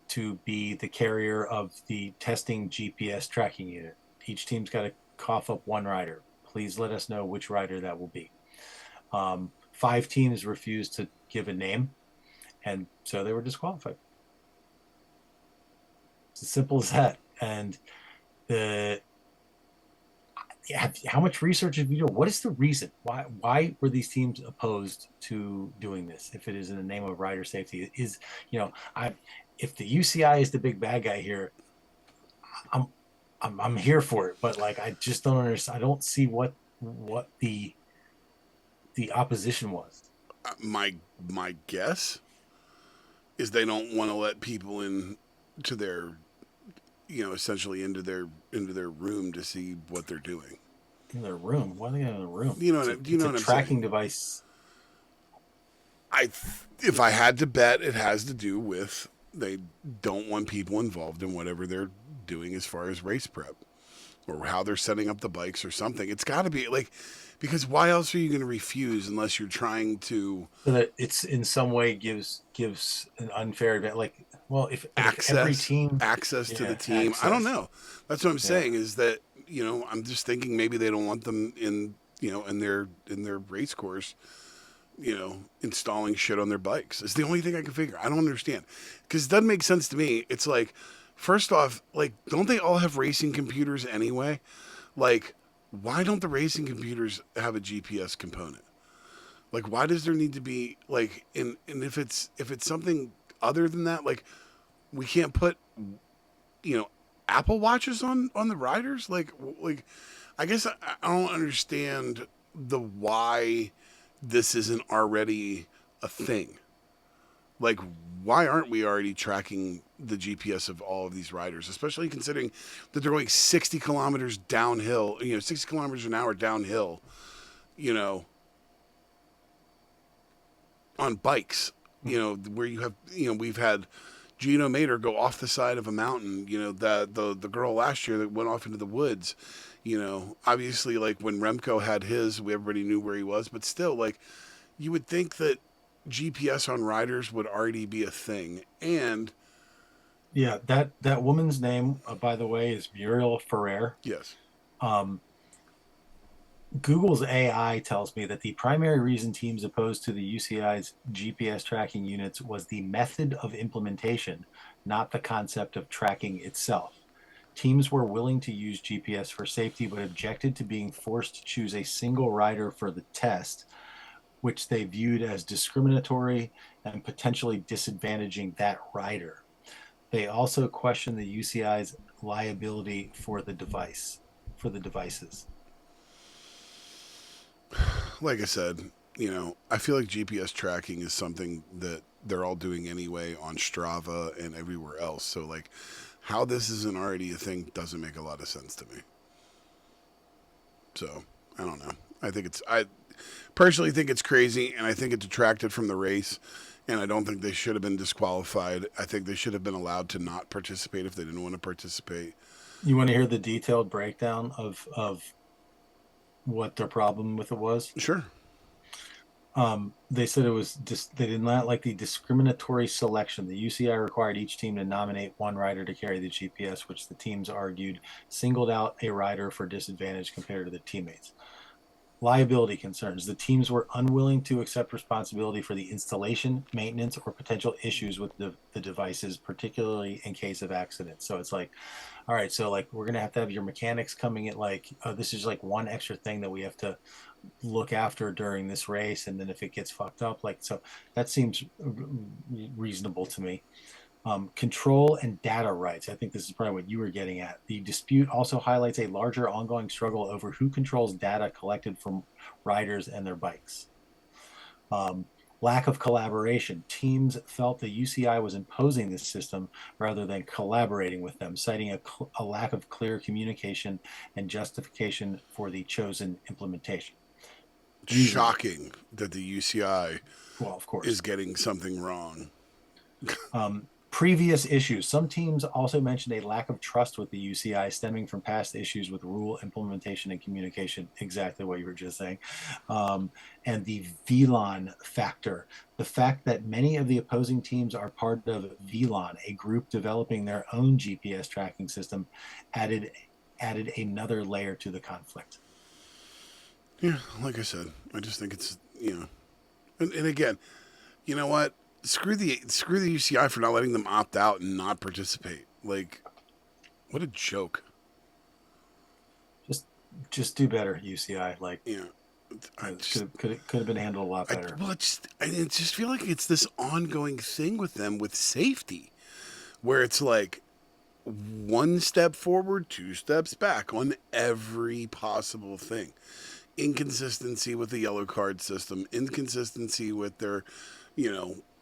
to be the carrier of the testing GPS tracking unit. Each team's got to cough up one rider. Please let us know which rider that will be. 5 teams refused to give a name, and so they were disqualified. It's as simple as that. And how much research have you done? What is the reason? Why were these teams opposed to doing this? If it is in the name of rider safety, if the UCI is the big bad guy here, I'm here for it. But like, I just don't understand. I don't see what the opposition was. My guess is they don't want to let people in to their, essentially into their room to see what they're doing. In their room? Why are they in their room? It's a tracking device. If I had to bet, it has to do with they don't want people involved in whatever they're doing as far as race prep. or how they're setting up the bikes or something. It's got to be like, because why else are you going to refuse unless you're trying to So that it's in some way gives an unfair advantage. Like, well, if every team access to the team. I don't know. That's what I'm saying is that, I'm just thinking maybe they don't want them in their race course, installing shit on their bikes. It's the only thing I can figure. I don't understand, because it doesn't make sense to me. It's like, first off, like, don't they all have racing computers anyway? Like, why don't the racing computers have a GPS component? Like, why does there need to be, like, and if it's something other than that, like, we can't put, Apple Watches on the riders? Like, I guess I don't understand the why this isn't already a thing. Like, why aren't we already tracking the GPS of all of these riders, especially considering that they're going 60 kilometers downhill, 60 kilometers an hour downhill, on bikes, where you have, we've had Gino Mater go off the side of a mountain, the girl last year that went off into the woods, obviously, like, when Remco had his, everybody knew where he was, but still, like, you would think that GPS on riders would already be a thing. And yeah, that woman's name, by the way, is Muriel Ferrer. Yes. Google's AI tells me that the primary reason teams opposed to the UCI's GPS tracking units was the method of implementation, not the concept of tracking itself. Teams were willing to use GPS for safety, but objected to being forced to choose a single rider for the test, which they viewed as discriminatory and potentially disadvantaging that rider. They also questioned the UCI's liability for the devices. Like I said, I feel like GPS tracking is something that they're all doing anyway on Strava and everywhere else. So, like, how this isn't already a thing doesn't make a lot of sense to me. So, I don't know. I personally think it's crazy, and I think it detracted from the race, and I don't think they should have been disqualified. I think they should have been allowed to not participate if they didn't want to participate. You want to hear the detailed breakdown of what their problem with it was? Sure. They said it was they did not like the discriminatory selection. The UCI required each team to nominate one rider to carry the GPS, which the teams argued singled out a rider for disadvantage compared to the teammates. Liability concerns. The teams were unwilling to accept responsibility for the installation, maintenance, or potential issues with the devices, particularly in case of accidents. So it's like, all right, so, like, we're going to have your mechanics coming in, like, this is like one extra thing that we have to look after during this race. And then if it gets fucked up, like, so that seems reasonable to me. Control and data rights. I think this is probably what you were getting at. The dispute also highlights a larger ongoing struggle over who controls data collected from riders and their bikes. Lack of collaboration. Teams felt the UCI was imposing this system rather than collaborating with them, citing a lack of clear communication and justification for the chosen implementation. Shocking that the UCI well, of course, is getting something wrong. Previous issues. Some teams also mentioned a lack of trust with the UCI stemming from past issues with rule implementation and communication, exactly what you were just saying. And the VLAN factor. The fact that many of the opposing teams are part of VLAN, a group developing their own GPS tracking system, added another layer to the conflict. Yeah, like I said, I just think it's, and again, you know what? Screw the UCI for not letting them opt out and not participate. Like, what a joke. Just do better, UCI. Like, yeah, could have been handled a lot better. I just feel like it's this ongoing thing with them with safety, where it's like one step forward, two steps back on every possible thing. Inconsistency with the yellow card system, inconsistency with their,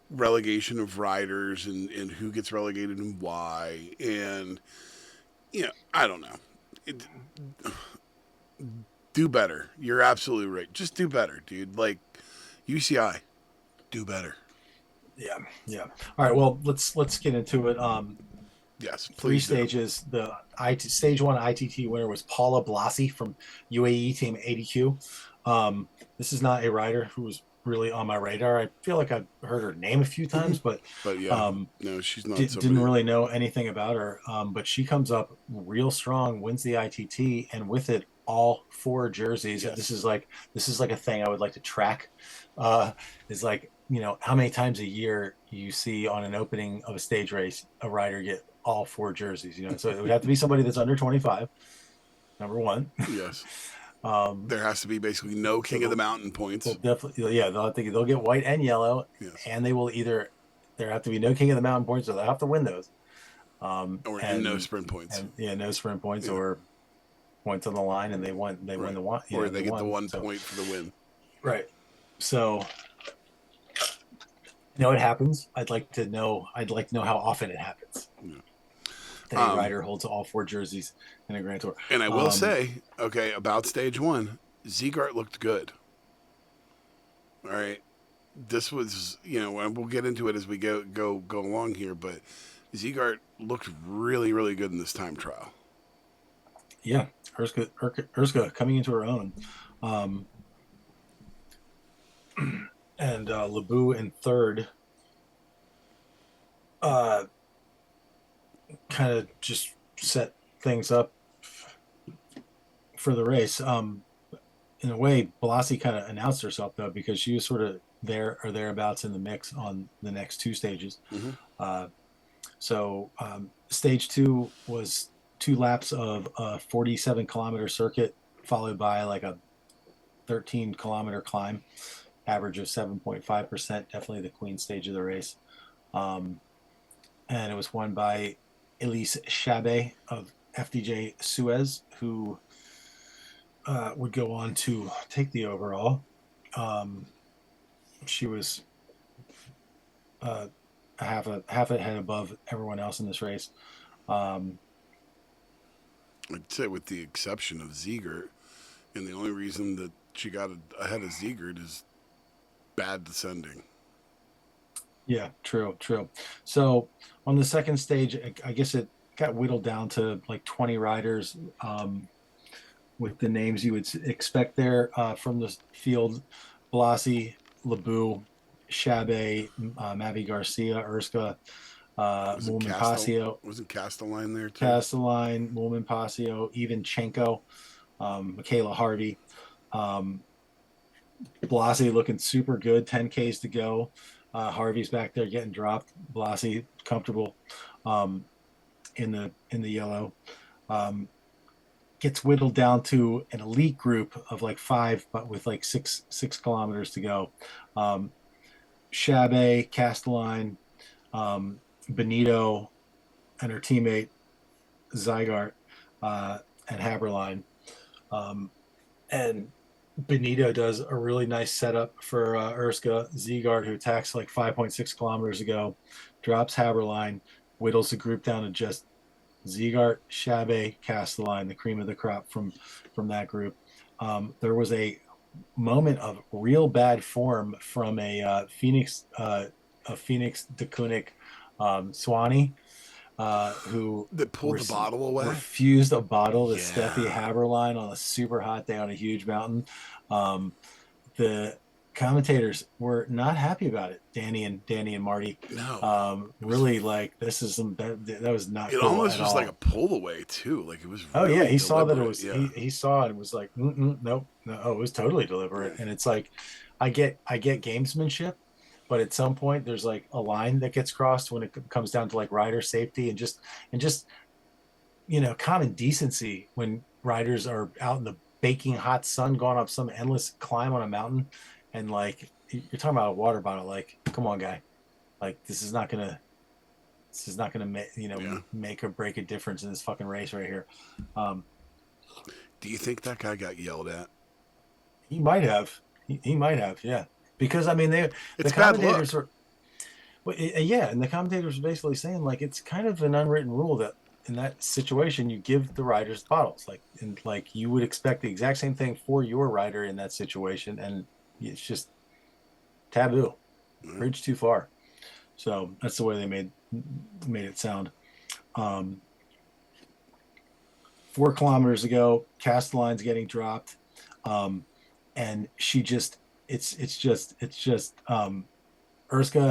relegation of riders and who gets relegated and why. And, I don't know. Do better. You're absolutely right. Just do better, dude. Like, UCI, do better. Yeah. All right. Well, let's get into it. Yes, three please do. stages. The stage one ITT winner was Paula Blasi from UAE Team ADQ. This is not a rider who was really on my radar. I feel like I've heard her name a few times, but yeah, no, she's not somebody. didn't really know anything about her. But she comes up real strong, wins the ITT, and with it all 4 jerseys. Yes. This is like a thing I would like to track. Is like, how many times a year you see on an opening of a stage race a rider get all 4 jerseys. So it would have to be somebody that's under 25. Number one. Yes. There has to be basically no King of the Mountain points. They'll definitely, yeah, they'll get white and yellow, yes. And they will there have to be no King of the Mountain points, or they'll have to win those. And no sprint points. No sprint points, or points on the line, and they win the one, or they get the 1 point for the win. Right. So, it happens. I'd like to know how often it happens. Yeah. That a rider holds all 4 jerseys in a Grand Tour. And I will say, about stage 1, Zegart looked good. All right. This was, and we'll get into it as we go along here, but Zegart looked really, really good in this time trial. Yeah. Urska coming into her own. And Lebu in third. Kind of just set things up for the race. In a way, Blasi kind of announced herself, though, because she was sort of there or thereabouts in the mix on the next 2 stages. Mm-hmm. So stage 2 was 2 laps of a 47-kilometer circuit, followed by like a 13-kilometer climb, average of 7.5%, definitely the queen stage of the race. And it was won by Elise Chabet of FDJ Suez, who would go on to take the overall. She was half a head above everyone else in this race. I'd say with the exception of Zegart, and the only reason that she got ahead of Zegart is bad descending. Yeah, true. So on the second stage, I guess it got whittled down to like 20 riders, with the names you would expect there from the field: Blasi, Lebu, Chabet, Mavi Garcia, Urska, Mulman Pasio. Wasn't Castelline there too? Castelline, Mulman Pasio, Ivanchenko, Michaela Harvey. Blasi looking super good, 10Ks to go. Harvey's back there getting dropped. Blasi comfortable in the yellow. Gets whittled down to an elite group of like 5, but with like 6 kilometers to go. Chabet, Castelline, Benito, and her teammate Zegart, and Haberline. And Benito does a really nice setup for Urska. Zegart, who attacks like 5.6 kilometers ago, drops Haberline, whittles the group down to just Zegart, Chabet, Castelline, the cream of the crop from that group. There was a moment of real bad form from a Phoenix Decunic S1E, who that pulled the bottle away, refused a bottle to Steffi Haberline on a super hot day on a huge mountain. The commentators were not happy about it. Danny and Marty. No. Really, like, this is that was not. It cool almost was all. like a pull away too. Like it was. Oh really yeah, he deliberate. saw that it was. Yeah. He saw it and was like, nope. No, it was totally deliberate. Right. And it's like, I get gamesmanship, but at some point there's like a line that gets crossed when it comes down to like rider safety and just common decency when riders are out in the baking hot sun going up some endless climb on a mountain, and like you're talking about a water bottle. Like, come on, guy. Like, this is not gonna make or break a difference in this fucking race right here. Do you think that guy got yelled at? He might have. He might have. Yeah, because I mean, the commentators were. Well, yeah, and the commentators were basically saying like it's kind of an unwritten rule that in that situation you give the riders bottles, like you would expect the exact same thing for your rider in that situation, and it's just taboo, bridge too far. So that's the way they made it sound. Um, 4 kilometers ago, Castelline's getting dropped, and she just Urska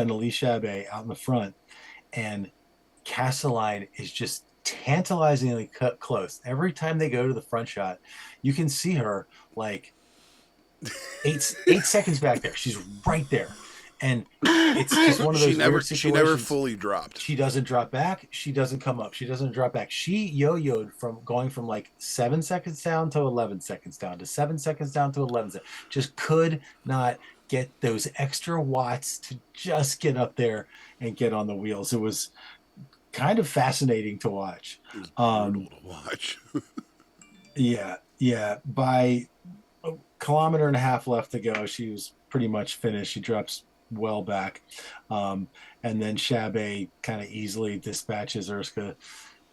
and Elise Chabet out in the front, and Castelline is just tantalizingly close. Every time they go to the front shot, you can see her like eight seconds back there. She's right there, and it's just one of those weird situations. She never fully dropped. She doesn't drop back. She doesn't come up. She doesn't drop back. She yo-yoed from going from like 7 seconds down to 11 seconds down to 7 seconds down to 11 seconds. Just could not get those extra watts to just get up there and get on the wheels. It was kind of fascinating to watch. It was brutal to watch. Yeah. By a kilometer and a half left to go, she was pretty much finished. She drops well back, and then Chabet kind of easily dispatches Urska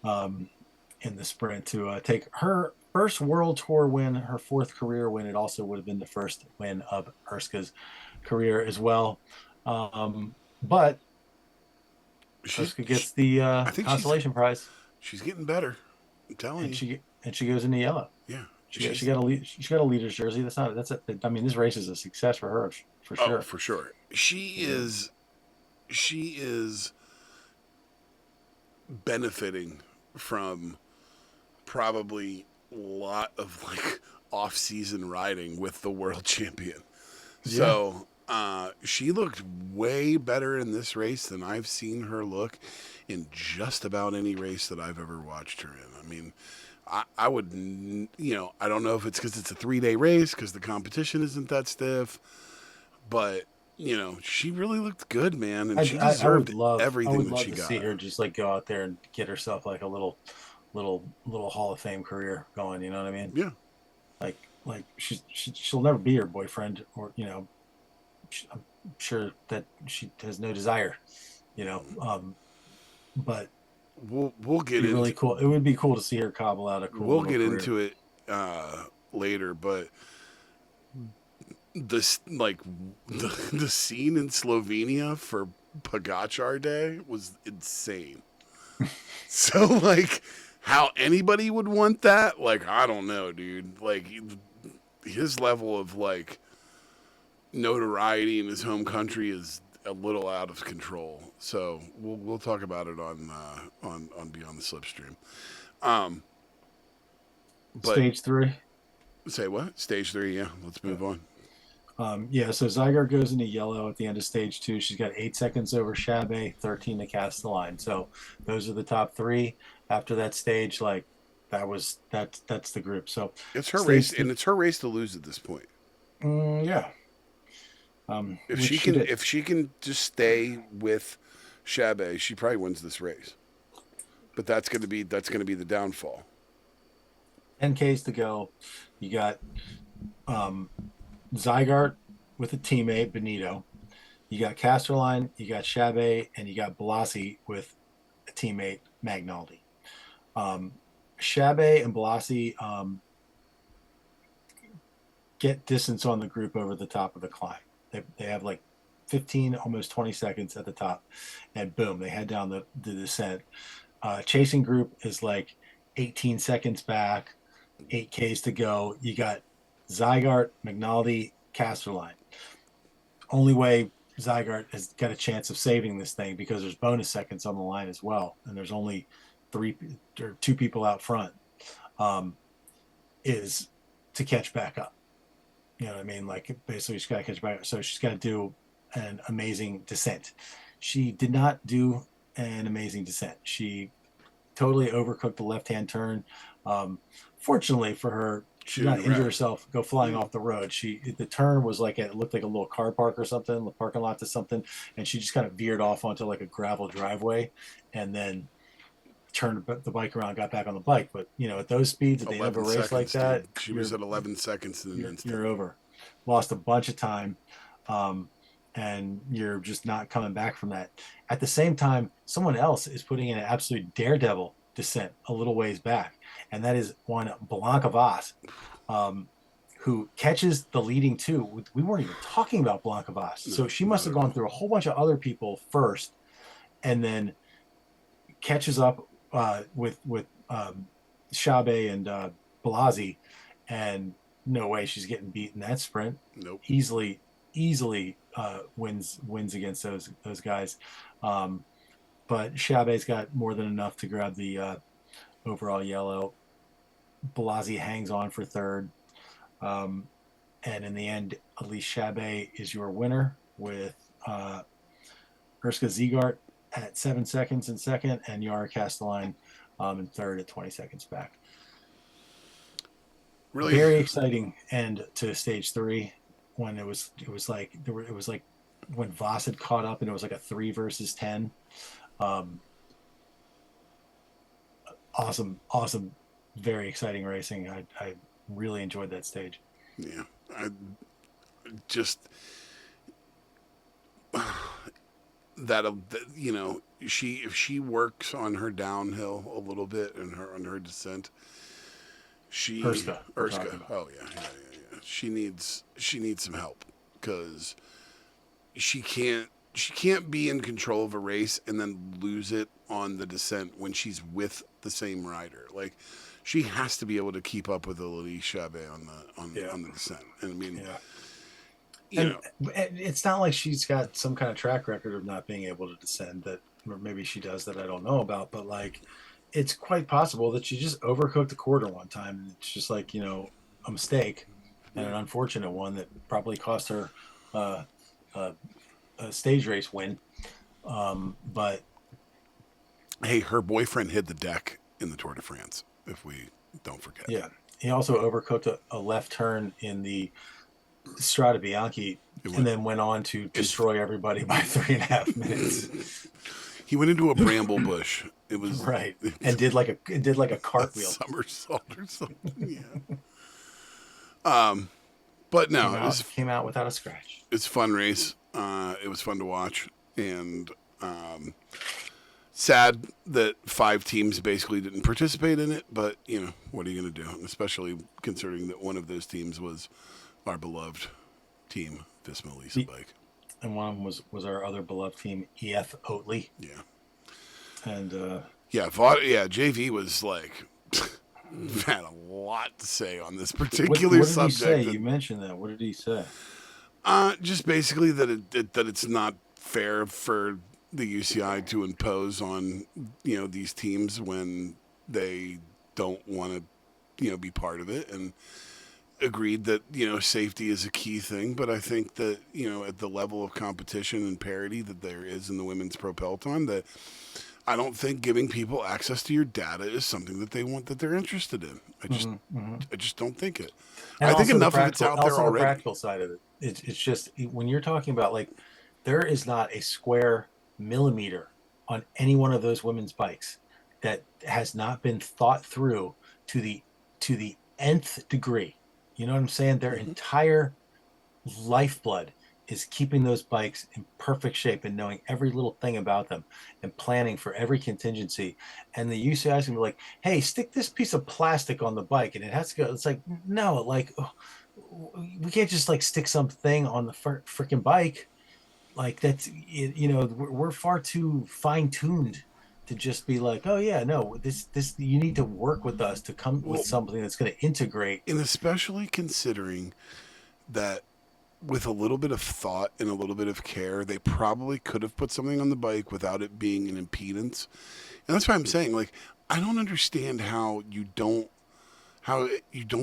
in the sprint to take her first World Tour win, her 4th career win. It also would have been the first win of Urska's career as well, but Urska gets the consolation prize. She's getting better, I'm telling you. And she goes into yellow. Yeah. She got a leader's jersey. I mean, this race is a success for her, for sure. Oh, for sure. She is benefiting from probably a lot of like off-season riding with the world champion. Yeah. So she looked way better in this race than I've seen her look in just about any race that I've ever watched her in. I mean, I would, I don't know if it's because it's a 3-day race, because the competition isn't that stiff, but, she really looked good, man, and she deserved everything that she got. I would love to see her just, like, go out there and get herself, like, a little Hall of Fame career going, you know what I mean? Yeah. Like she'll never be your boyfriend, or, I'm sure that she has no desire, but we'll get into really cool. It would be cool to see her cobble out a cool. We'll get career. Into it later, but this the scene in Slovenia for Pogačar Day was insane. So like how anybody would want that, like I don't know, dude. Like his level of like notoriety in his home country is a little out of control. So we'll talk about it on Beyond the Slipstream. But Stage 3. Say what? Stage 3, yeah. Let's move on. So Zygarde goes into yellow at the end of stage 2. She's got 8 seconds over Chabet, 13 to Castelline. So those are the top 3. After that stage, like that's the group. So it's her race, and it's her race to lose at this point. Yeah. If she can just stay with Chabet, she probably wins this race. But that's gonna be the downfall. 10Ks to go. You got Zygarde with a teammate, Benito. You got Castelline, you got Chabet, and you got Blasi with a teammate, Magnaldi. Chabet and Blasi get distance on the group over the top of the climb. They have like 15, almost 20 seconds at the top, and boom, they head down the descent. Chasing group is like 18 seconds back, 8Ks to go. You got Zygarde, Magnaldi, Castelline. Only way Zygarde has got a chance of saving this thing, because there's bonus seconds on the line as well, and there's only 2 people out front, is to catch back up. You know what I mean? Like basically she's got to catch back up. So she's got to do an amazing descent. She did not do an amazing descent. She totally overcooked the left-hand turn. Fortunately for her, she did not injure herself, go flying off the road. The turn was like, it looked like a little car park or something, the parking lot to something, and she just kind of veered off onto like a gravel driveway, and then turned the bike around, got back on the bike. But at those speeds, at the end of a race like that, she was at 11 seconds in an instant. You're over. Lost a bunch of time, and you're just not coming back from that. At the same time, someone else is putting in an absolute daredevil descent a little ways back, and that is one Blanca Vos, who catches the leading 2. We weren't even talking about Blanca Vos, so she must have gone through a whole bunch of other people first, and then catches up with Shabe and Blasi, and no way she's getting beat in that sprint. Nope. Easily wins against those guys. But Shabe's got more than enough to grab the overall yellow. Blasi hangs on for third. And in the end, Elise Shabe is your winner with Urska Ziegart at 7 seconds in second, and Yara Castelline in third at 20 seconds back. Really very exciting end to stage 3 when it was like when Voss had caught up and it was like a 3 versus 10. Awesome, very exciting racing. I really enjoyed that stage. Yeah, I just that if she works on her downhill a little bit and on her descent, Urska. Oh yeah. She needs some help because she can't be in control of a race and then lose it on the descent when she's with the same rider. Like, she has to be able to keep up with Elise Chabe on the descent. And I mean, it's not like she's got some kind of track record of not being able to descend, that, or maybe she does, that I don't know about, but like, it's quite possible that she just overcooked the quarter one time, and it's just like, a mistake and an unfortunate one that probably cost her a stage race win. But hey, her boyfriend hit the deck in the Tour de France, if we don't forget. Yeah, he also overcooked a left turn in the Strada Bianchi and then went on to destroy everybody by 3.5 minutes. He went into a bramble bush. It was right, and did like a cartwheel, somersault or something. Yeah. But no, came out without a scratch. It's a fun race. It was fun to watch, and sad that 5 teams basically didn't participate in it. But what are you going to do? Especially considering that one of those teams was our beloved team, Visma Lease Bike. And one of them was our other beloved team, EF Oatly. Yeah. And JV was like had a lot to say on this particular subject. What did he say? You mentioned that. What did he say? Just basically that it's not fair for the UCI to impose on these teams when they don't want to be part of it, and agreed that safety is a key thing. But I think that at the level of competition and parity that there is in the women's pro peloton, that I don't think giving people access to your data is something that they're interested in. I just don't think it. And I think enough of it's out there already. The practical side of it, it's just when you're talking about, like, there is not a square millimeter on any one of those women's bikes that has not been thought through to the nth degree. You know what I'm saying? Their entire lifeblood is keeping those bikes in perfect shape and knowing every little thing about them and planning for every contingency. And the UCI is going to be like, hey, stick this piece of plastic on the bike and it has to go. It's like, no, like, we can't just like stick something on the freaking bike. Like, that's, we're far too fine-tuned to just be like, oh yeah, no, this you need to work with us to come with something that's going to integrate. And especially considering that with a little bit of thought and a little bit of care, they probably could have put something on the bike without it being an impedance. And that's why I'm saying, like, I don't understand how you don't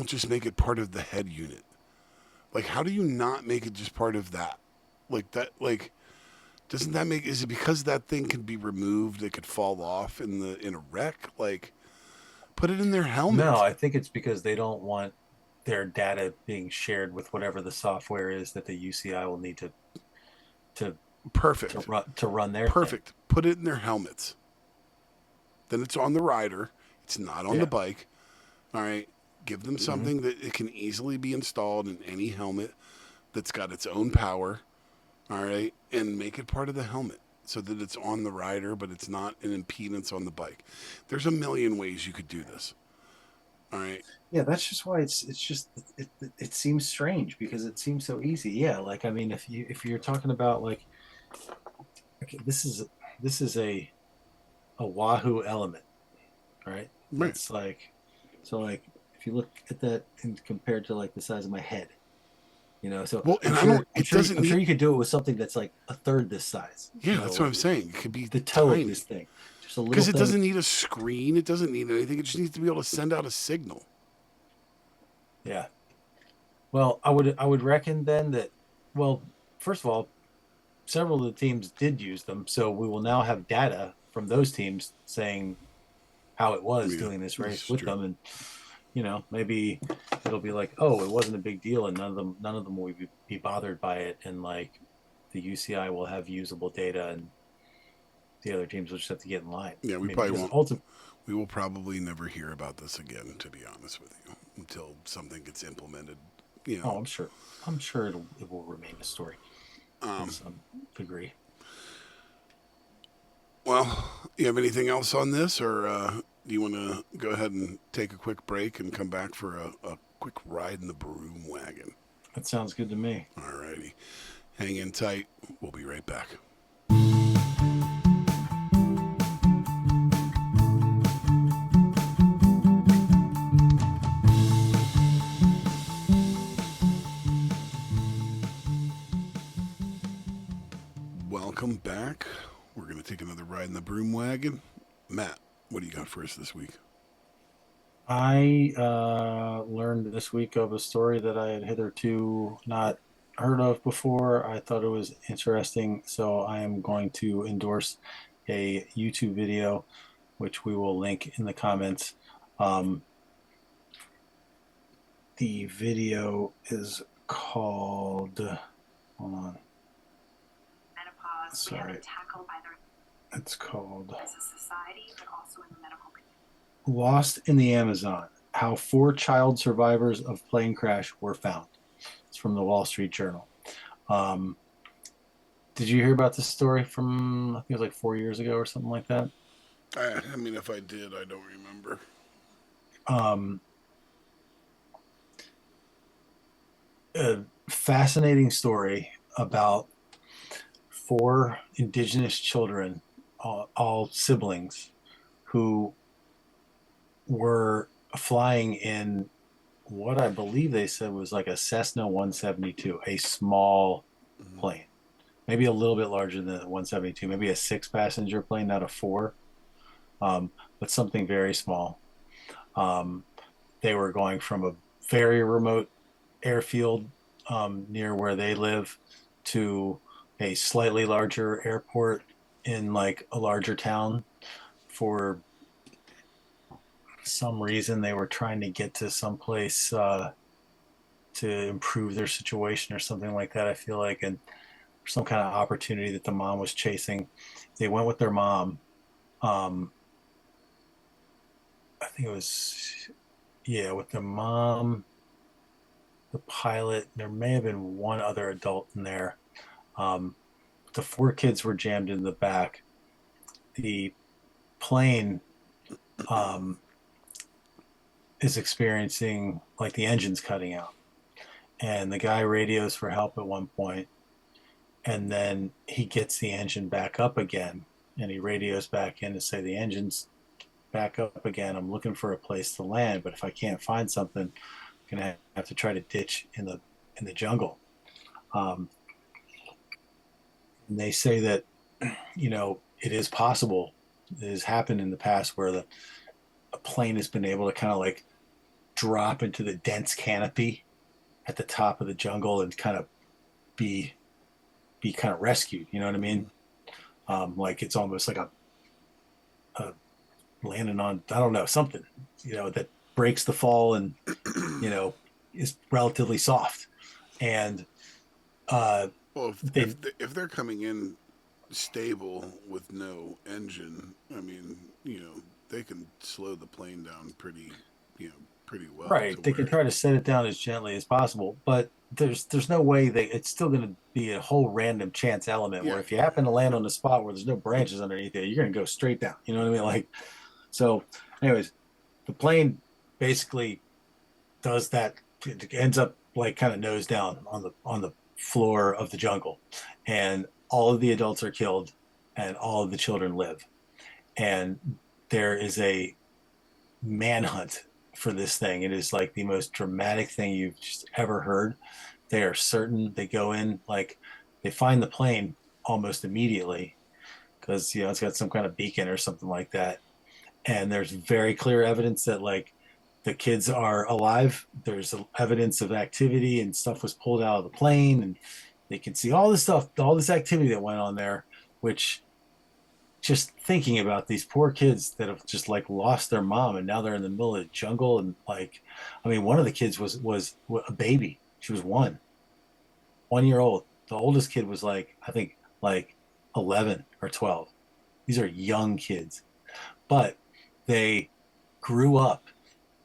just make it part of the head unit. Like, how do you not make it just part of that? Like, that, like, doesn't that make, is it because that thing can be removed, it could fall off in a wreck? Like, put it in their helmet. No, I think it's because they don't want their data being shared with whatever the software is that the UCI will need to run their perfect thing. Put it in their helmets. Then it's on the rider. It's not on the bike. All right. Give them something that it can easily be installed in any helmet that's got its own power. All right. And make it part of the helmet so that it's on the rider, but it's not an impedance on the bike. There's a million ways you could do this. All right. Yeah, that's just why it seems strange, because it seems so easy. Yeah, like, I mean, if you're talking about, like, okay, this is a Wahoo element, right? Right. It's like, so like if you look at that and compared to like the size of my head, so Well, and I'm sure you could do it with something that's like a third this size. Yeah, that's what I'm saying. It could be the toe tiny. of this thing, just a little Because it thing. doesn't need a screen. It doesn't need anything. It just needs to be able to send out a signal. Yeah. Well, I would reckon then that, well, first of all, several of the teams did use them, so we will now have data from those teams saying how it was doing this race with them, and maybe it'll be like, oh, it wasn't a big deal, and none of them will be bothered by it, and like the UCI will have usable data, and the other teams will just have to get in line. Yeah, we probably won't. We will probably never hear about this again, to be honest with you, until something gets implemented. Oh, I'm sure it will remain a story to some degree. Well, you have anything else on this, or do you want to go ahead and take a quick break and come back for a quick ride in the Broom Wagon? That sounds good to me. All righty. Hang in tight. We'll be right back. Welcome back. We're going to take another ride in the Broom Wagon. Matt, what do you got for us this week? I learned this week of a story that I had hitherto not heard of before. I thought it was interesting, so I am going to endorse a YouTube video, which we will link in the comments. The video is called, hold on. Sorry. It's called as a society, but also in the medical community. Lost in the Amazon: How 4 child survivors of plane crash were found. It's from the Wall Street Journal. Did you hear about this story from, I think it was like 4 years ago or something like that? I mean, if I did, I don't remember. A fascinating story about 4 indigenous children, all siblings, who were flying in what I believe they said was like a Cessna 172, a small plane, maybe a little bit larger than the 172, maybe a 6-passenger plane, not a 4, but something very small. They were going from a very remote airfield near where they live to a slightly larger airport in like a larger town. For some reason they were trying to get to some place to improve their situation or something like that, I feel like, and some kind of opportunity that the mom was chasing. They went with their mom. I think it was, with the mom, the pilot. There may have been one other adult in there. The 4 kids were jammed in the back. The plane is experiencing, like, the engine's cutting out, and the guy radios for help at one point, and then he gets the engine back up again, and he radios back in to say, the engine's back up again. I'm looking for a place to land, but if I can't find something, I'm gonna have to try to ditch in the jungle. And they say that it is possible. It has happened in the past where a plane has been able to kind of like drop into the dense canopy at the top of the jungle and kind of be kind of rescued. You know what I mean? Like it's almost like a landing on, I don't know, something, that breaks the fall and, is relatively soft. And, well, if they're coming in stable with no engine, I mean, they can slow the plane down pretty well. Right. They can try to set it down as gently as possible, but there's no way it's still going to be a whole random chance element where if you happen to land on a spot where there's no branches underneath it, you're going to go straight down. You know what I mean? Like, so anyways, the plane basically does that. It ends up like kind of nose down on the floor of the jungle, and all of the adults are killed and all of the children live. And there is a manhunt for this thing. It is like the most dramatic thing you've just ever heard. They are certain. They go in, like, they find the plane almost immediately because, you know, it's got some kind of beacon or something like that. And there's very clear evidence that, like, the kids are alive. There's evidence of activity, and stuff was pulled out of the plane, and they can see all this stuff, all this activity that went on there, which, just thinking about these poor kids that have just like lost their mom and now they're in the middle of the jungle. And like, I mean, one of the kids was a baby. She was 1 year old. The oldest kid was like, I think, like 11 or 12. These are young kids, but they grew up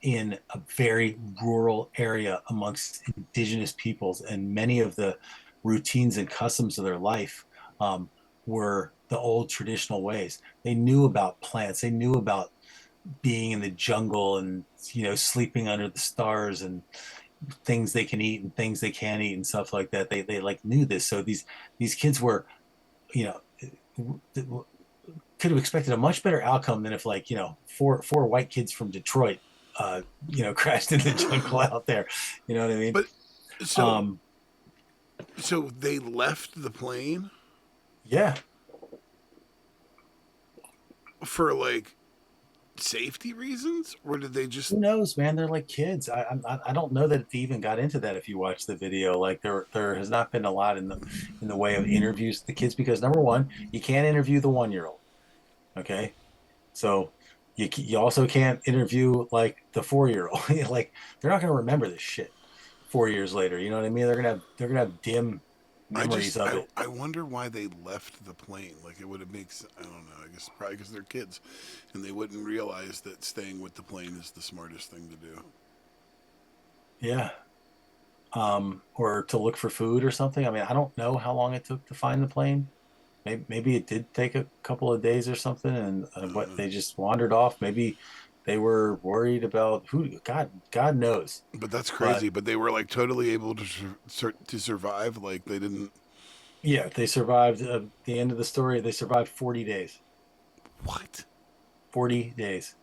in a very rural area amongst indigenous peoples, and many of the routines and customs of their life were the old traditional ways. They knew about plants. They knew about being in the jungle and, you know, sleeping under the stars, and things they can eat and things they can't eat and stuff like that. They like knew this. So these kids were, you know, could have expected a much better outcome than if, like, you know, four white kids from Detroit, you know, crashed in the jungle out there. You know what I mean? But so so they left the plane Yeah. for like safety reasons, or did they just? Who knows, man? They're like kids. I don't know that they even got into that. If you watch the video, like, there has not been a lot in the way of interviews with the kids, because number one, you can't interview the 1 year old. Okay, so you also can't interview like the 4 year old. Like, they're not going to remember this shit 4 years later. You know what I mean? They're gonna have dim memories of it. I wonder why they left the plane. Like, it would have makes I don't know. I guess probably because they're kids, and they wouldn't realize that staying with the plane is the smartest thing to do. Yeah. Or to look for food or something. I mean, I don't know how long it took to find the plane. Maybe it did take a couple of days or something, and what, they just wandered off. Maybe they were worried about who. God knows. But that's But crazy. But they were like totally able to survive. Like they didn't. yeah, they survived. The end of the story, they survived 40 days. What? 40 days.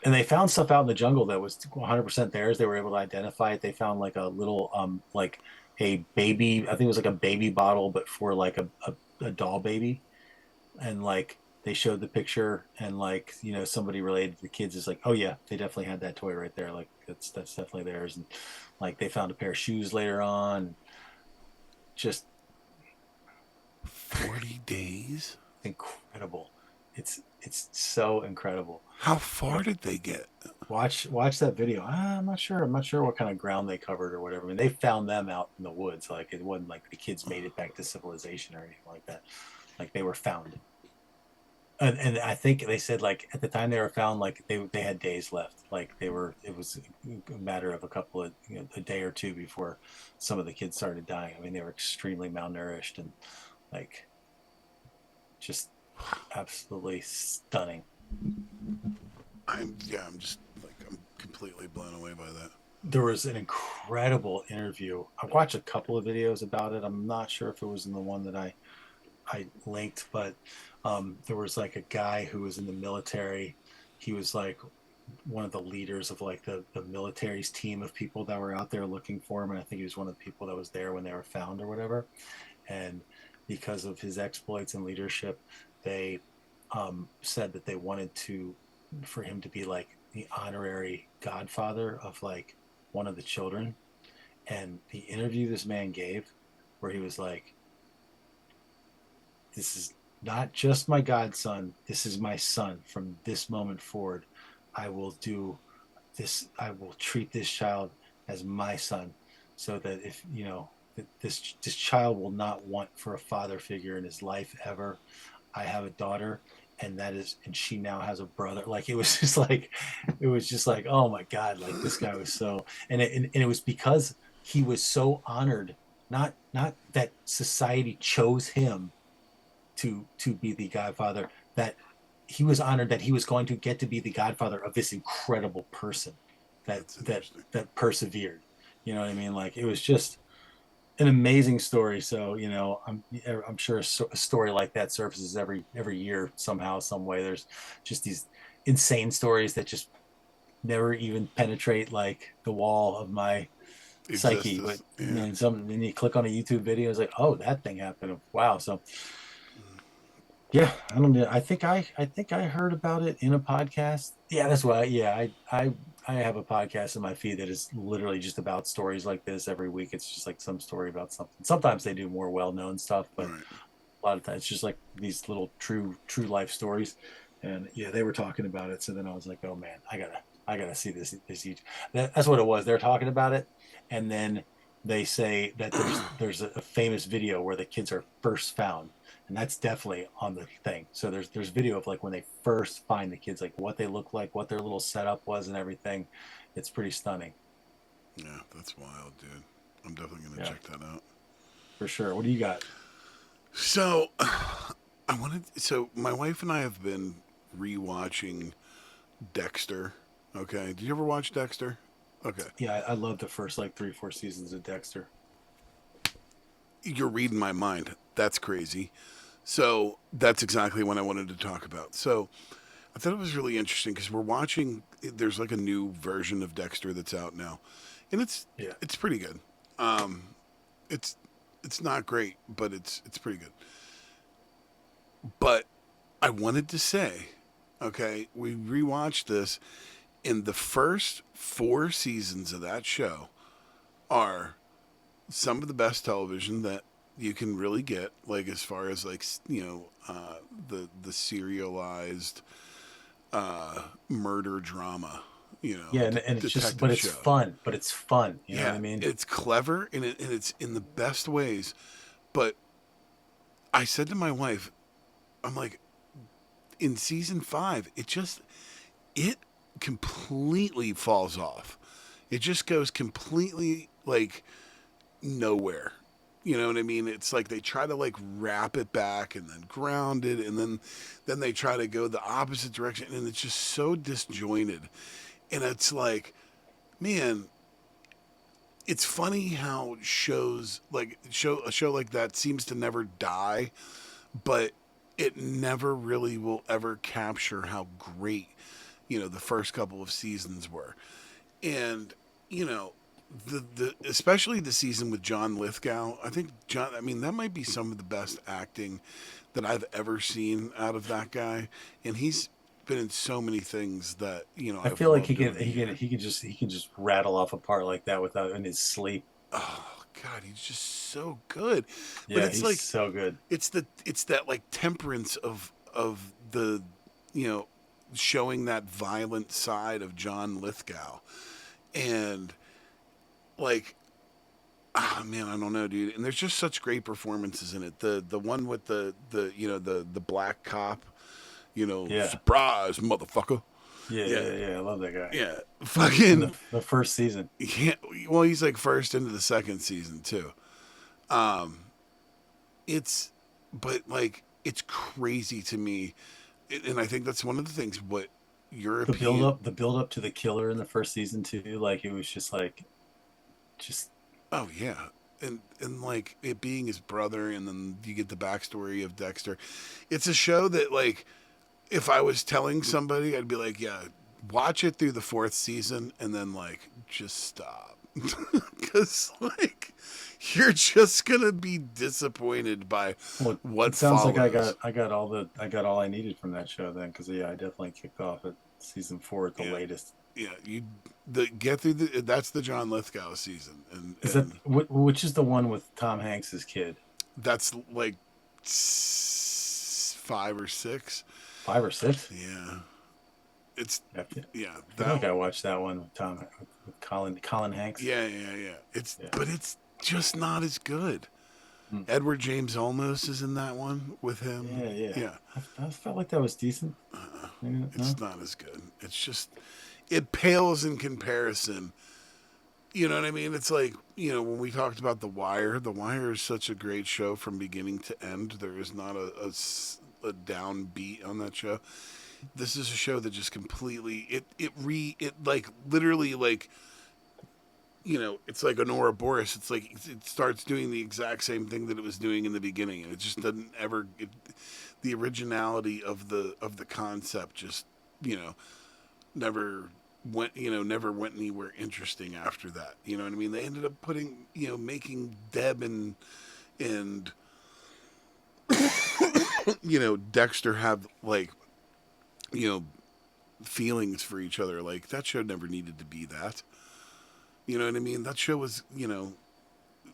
And they found stuff out in the jungle that was 100% theirs. They were able to identify it. They found like a little, like a baby. I think it was like a baby bottle, but for like a doll baby. And like, they showed the picture, and like, you know, somebody related to the kids is like, oh yeah, they definitely had that toy right there. Like, that's definitely theirs. And like, they found a pair of shoes later on. Just 40 days. incredible. It's so incredible. How far did they get? Watch that video. I'm not sure. I'm not sure what kind of ground they covered or whatever. I mean, they found them out in the woods. Like, it wasn't like the kids made it back to civilization or anything like that. Like, they were found. And I think they said, like, at the time they were found, like, they had days left. Like, it was a matter of a couple of, you know, a day or two before some of the kids started dying. I mean, they were extremely malnourished and, like, just absolutely stunning. I'm just like I'm completely blown away by that. There was an incredible interview. I watched a couple of videos about it. I'm not sure if it was in the one that I linked, but there was like a guy who was in the military. He was like one of the leaders of like the military's team of people that were out there looking for him. And I think he was one of the people that was there when they were found or whatever. And because of his exploits and leadership, they said that they wanted for him to be like the honorary godfather of like one of the children. And the interview this man gave, where he was like, this is not just my godson, this is my son. From this moment forward, I will do this. I will treat this child as my son, so that if, you know, this child will not want for a father figure in his life ever. I have a daughter, and she now has a brother. Like, it was just like, oh my God, like, this guy was so, and it was because he was so honored, not that society chose him to be the godfather, that he was honored that he was going to get to be the godfather of this incredible person that persevered. You know what I mean? Like, it was just, an amazing story. So, I'm sure a story like that surfaces every year somehow, some way. There's just these insane stories that just never even penetrate like the wall of my psyche. But Existence. Yeah. then you click on a YouTube video, it's like, oh, that thing happened. Wow. So yeah, I don't know. I think I heard about it in a podcast. Yeah, that's why. Yeah, I have a podcast in my feed that is literally just about stories like this every week. It's just like some story about something. Sometimes they do more well-known stuff, but Right. a lot of times it's just like these little true life stories. And yeah, they were talking about it. So then I was like, oh man, I gotta see this each. That's what it was. They're talking about it, and then they say that there's a famous video where the kids are first found, and that's definitely on the thing. So there's video of like when they first find the kids, like what they look like, what their little setup was, and everything. It's pretty stunning. Yeah, that's wild, dude. I'm definitely gonna Yeah, check that out. for sure. What do you got? So, So my wife and I have been rewatching Dexter. Okay, did you ever watch Dexter? Okay, Yeah, I love the first like 3 4 seasons of Dexter. you're reading my mind. That's crazy. So that's exactly what I wanted to talk about. So I thought it was really interesting because we're watching. There's like a new version of Dexter that's out now, and Yeah. it's pretty good. Um, it's it's not great, but it's pretty good. But I wanted to say, okay, we rewatched this, and the first 4 seasons of that show are some of the best television that you can really get, like as far as like the serialized murder drama, Yeah, and it's just, detective but it's show. fun. But it's fun. You know what Yeah, I mean? it's clever and it's in the best ways. But I said to my wife, I'm like, in season 5, it completely falls off. It just goes completely like nowhere. You know what I mean? It's like they try to like wrap it back and then ground it, and then they try to go the opposite direction, and it's just so disjointed. And it's like, man, it's funny how a show like that seems to never die, but it never really will ever capture how great, the first couple of seasons were. And, you know, the especially the season with John Lithgow, I think that might be some of the best acting that I've ever seen out of that guy. And he's been in so many things that, I I've feel like loved he over can the he can years. he can just rattle off a part like that without in his sleep. Oh God, he's just so good. But Yeah, it's he's like so good. it's that like temperance of the you know showing that violent side of John Lithgow. And like, ah man, I don't know, dude. And there's just such great performances in it. The one with the black cop, Yeah, surprise motherfucker. yeah, Yeah. yeah, yeah. I love that guy. Yeah. In Fucking the first season. yeah, well, he's like first into the second season too. Um it's but like it's crazy to me, and I think that's one of the things what European. The build up to the killer in the first season too. Like it was just like just Oh yeah, and like it being his brother, and then you get the backstory of Dexter. It's a show that like if I was telling somebody, I'd be like, yeah, watch it through the fourth season, and then like just stop, because like you're just gonna be disappointed by well. what It sounds like follows. I got all I needed from that show then because yeah, I definitely kicked off at season 4 at the Yeah, latest. yeah, the get through the that's the John Lithgow season, Is that and which is the one with Tom Hanks's kid? that's like 5 or 6. 5 or 6? Yeah, it's I feel, yeah I feel like that I watched that one with with Colin Hanks. yeah. Yeah. But it's just not as good. Hmm. Edward James Olmos is in that one with him. Yeah, yeah. Yeah, I felt like that was decent. Maybe no. it's not as good. It's just it pales in comparison. You know what I mean? It's like, when we talked about The Wire is such a great show from beginning to end. There is not a down beat on that show. This is a show that just completely, it like literally like it's like an Ouroboros. It's like it starts doing the exact same thing that it was doing in the beginning, and it just doesn't ever. The originality of the concept just never went anywhere interesting after that. You know what I mean? They ended up making Deb and Dexter have feelings for each other. Like, that show never needed to be that. You know what I mean? That show was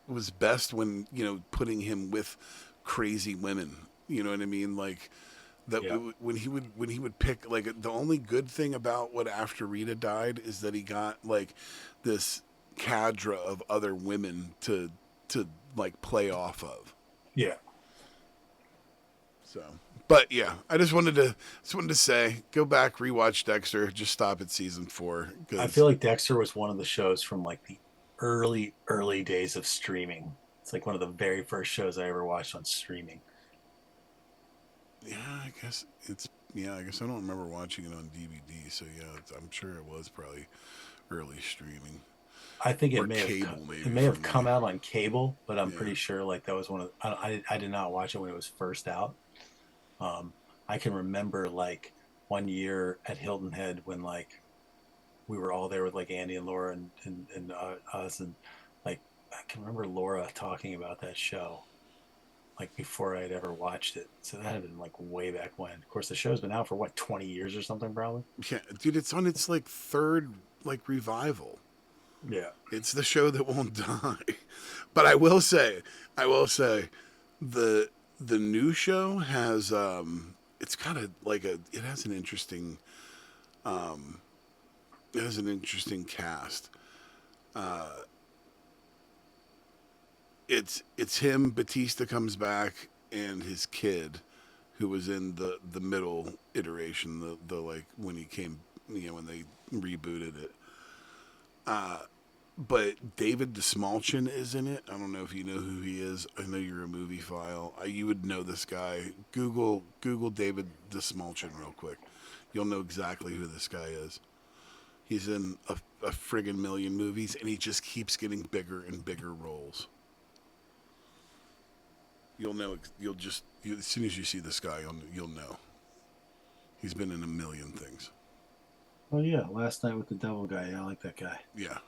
was best when putting him with crazy women. You know what I mean? Like that. Yeah. When he would pick, like, the only good thing about what after Rita died is that he got like this cadre of other women to like play off of. Yeah. So, but yeah, I just wanted to say, go back, rewatch Dexter. Just stop at season 4. I feel like Dexter was one of the shows from like the early days of streaming. It's like one of the very first shows I ever watched on streaming. Yeah, I guess I don't remember watching it on DVD. So yeah, I'm sure it was probably early streaming. I think it may have come out on cable, but I'm pretty sure like that was one of I did not watch it when it was first out. I can remember like one year at Hilton Head when like we were all there with like Andy and Laura and us, and like I can remember Laura talking about that show like before I had ever watched it. So that had been like way back when. Of course, the show's been out for what, 20 years or something probably. Yeah, dude, it's on its like third like revival. Yeah, it's the show that won't die. But I will say the new show has it's got it has an interesting cast. It's him, Batista comes back, and his kid, who was in the middle iteration, the like when he came, when they rebooted it. But David DeSmalchin is in it. I don't know if you know who he is. I know you're a movie file. You would know this guy. Google David DeSmalchin real quick. You'll know exactly who this guy is. He's in a friggin' million movies, and he just keeps getting bigger and bigger roles. You'll know. As soon as you see this guy, you'll know. He's been in a million things. Oh yeah, Last Night with the Devil guy. I like that guy. Yeah.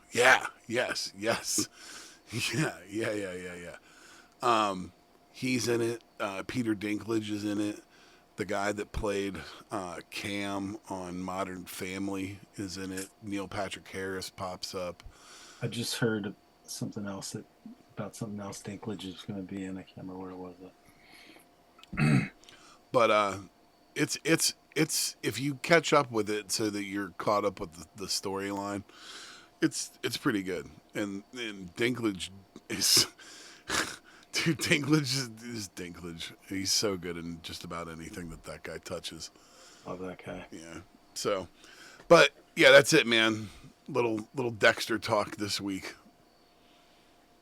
Yes. Yeah. He's in it. Peter Dinklage is in it. The guy that played Cam on Modern Family is in it. Neil Patrick Harris pops up. I just heard something else Dinklage is going to be in. I can't remember where it was. But it's if you catch up with it so that you're caught up with the storyline, it's pretty good. And Dinklage is dude, Dinklage is Dinklage. He's so good in just about anything that guy touches. Love that guy. Yeah. So, but yeah, that's it, man. Little Dexter talk this week.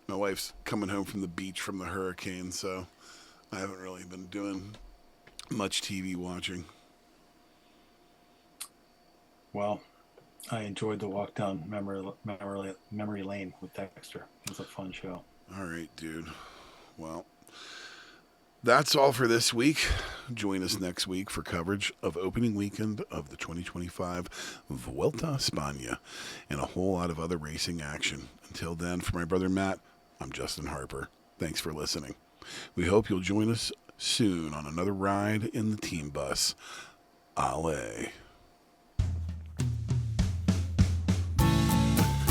My wife's coming home from the beach from the hurricane, so I haven't really been doing much TV watching. Well, I enjoyed the walk down memory lane with Dexter. It was a fun show. All right, dude. Well, that's all for this week. Join us next week for coverage of opening weekend of the 2025 Vuelta, España, and a whole lot of other racing action. Until then, for my brother Matt, I'm Justin Harper. Thanks for listening. We hope you'll join us soon on another ride in the team bus. Ale.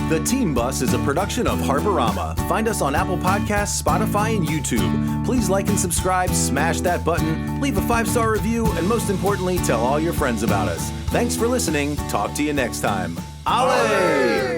The Team Bus is a production of Harperama. Find us on Apple Podcasts, Spotify, and YouTube. Please like and subscribe, smash that button, leave a 5-star review, and most importantly, tell all your friends about us. Thanks for listening. Talk to you next time. Ale!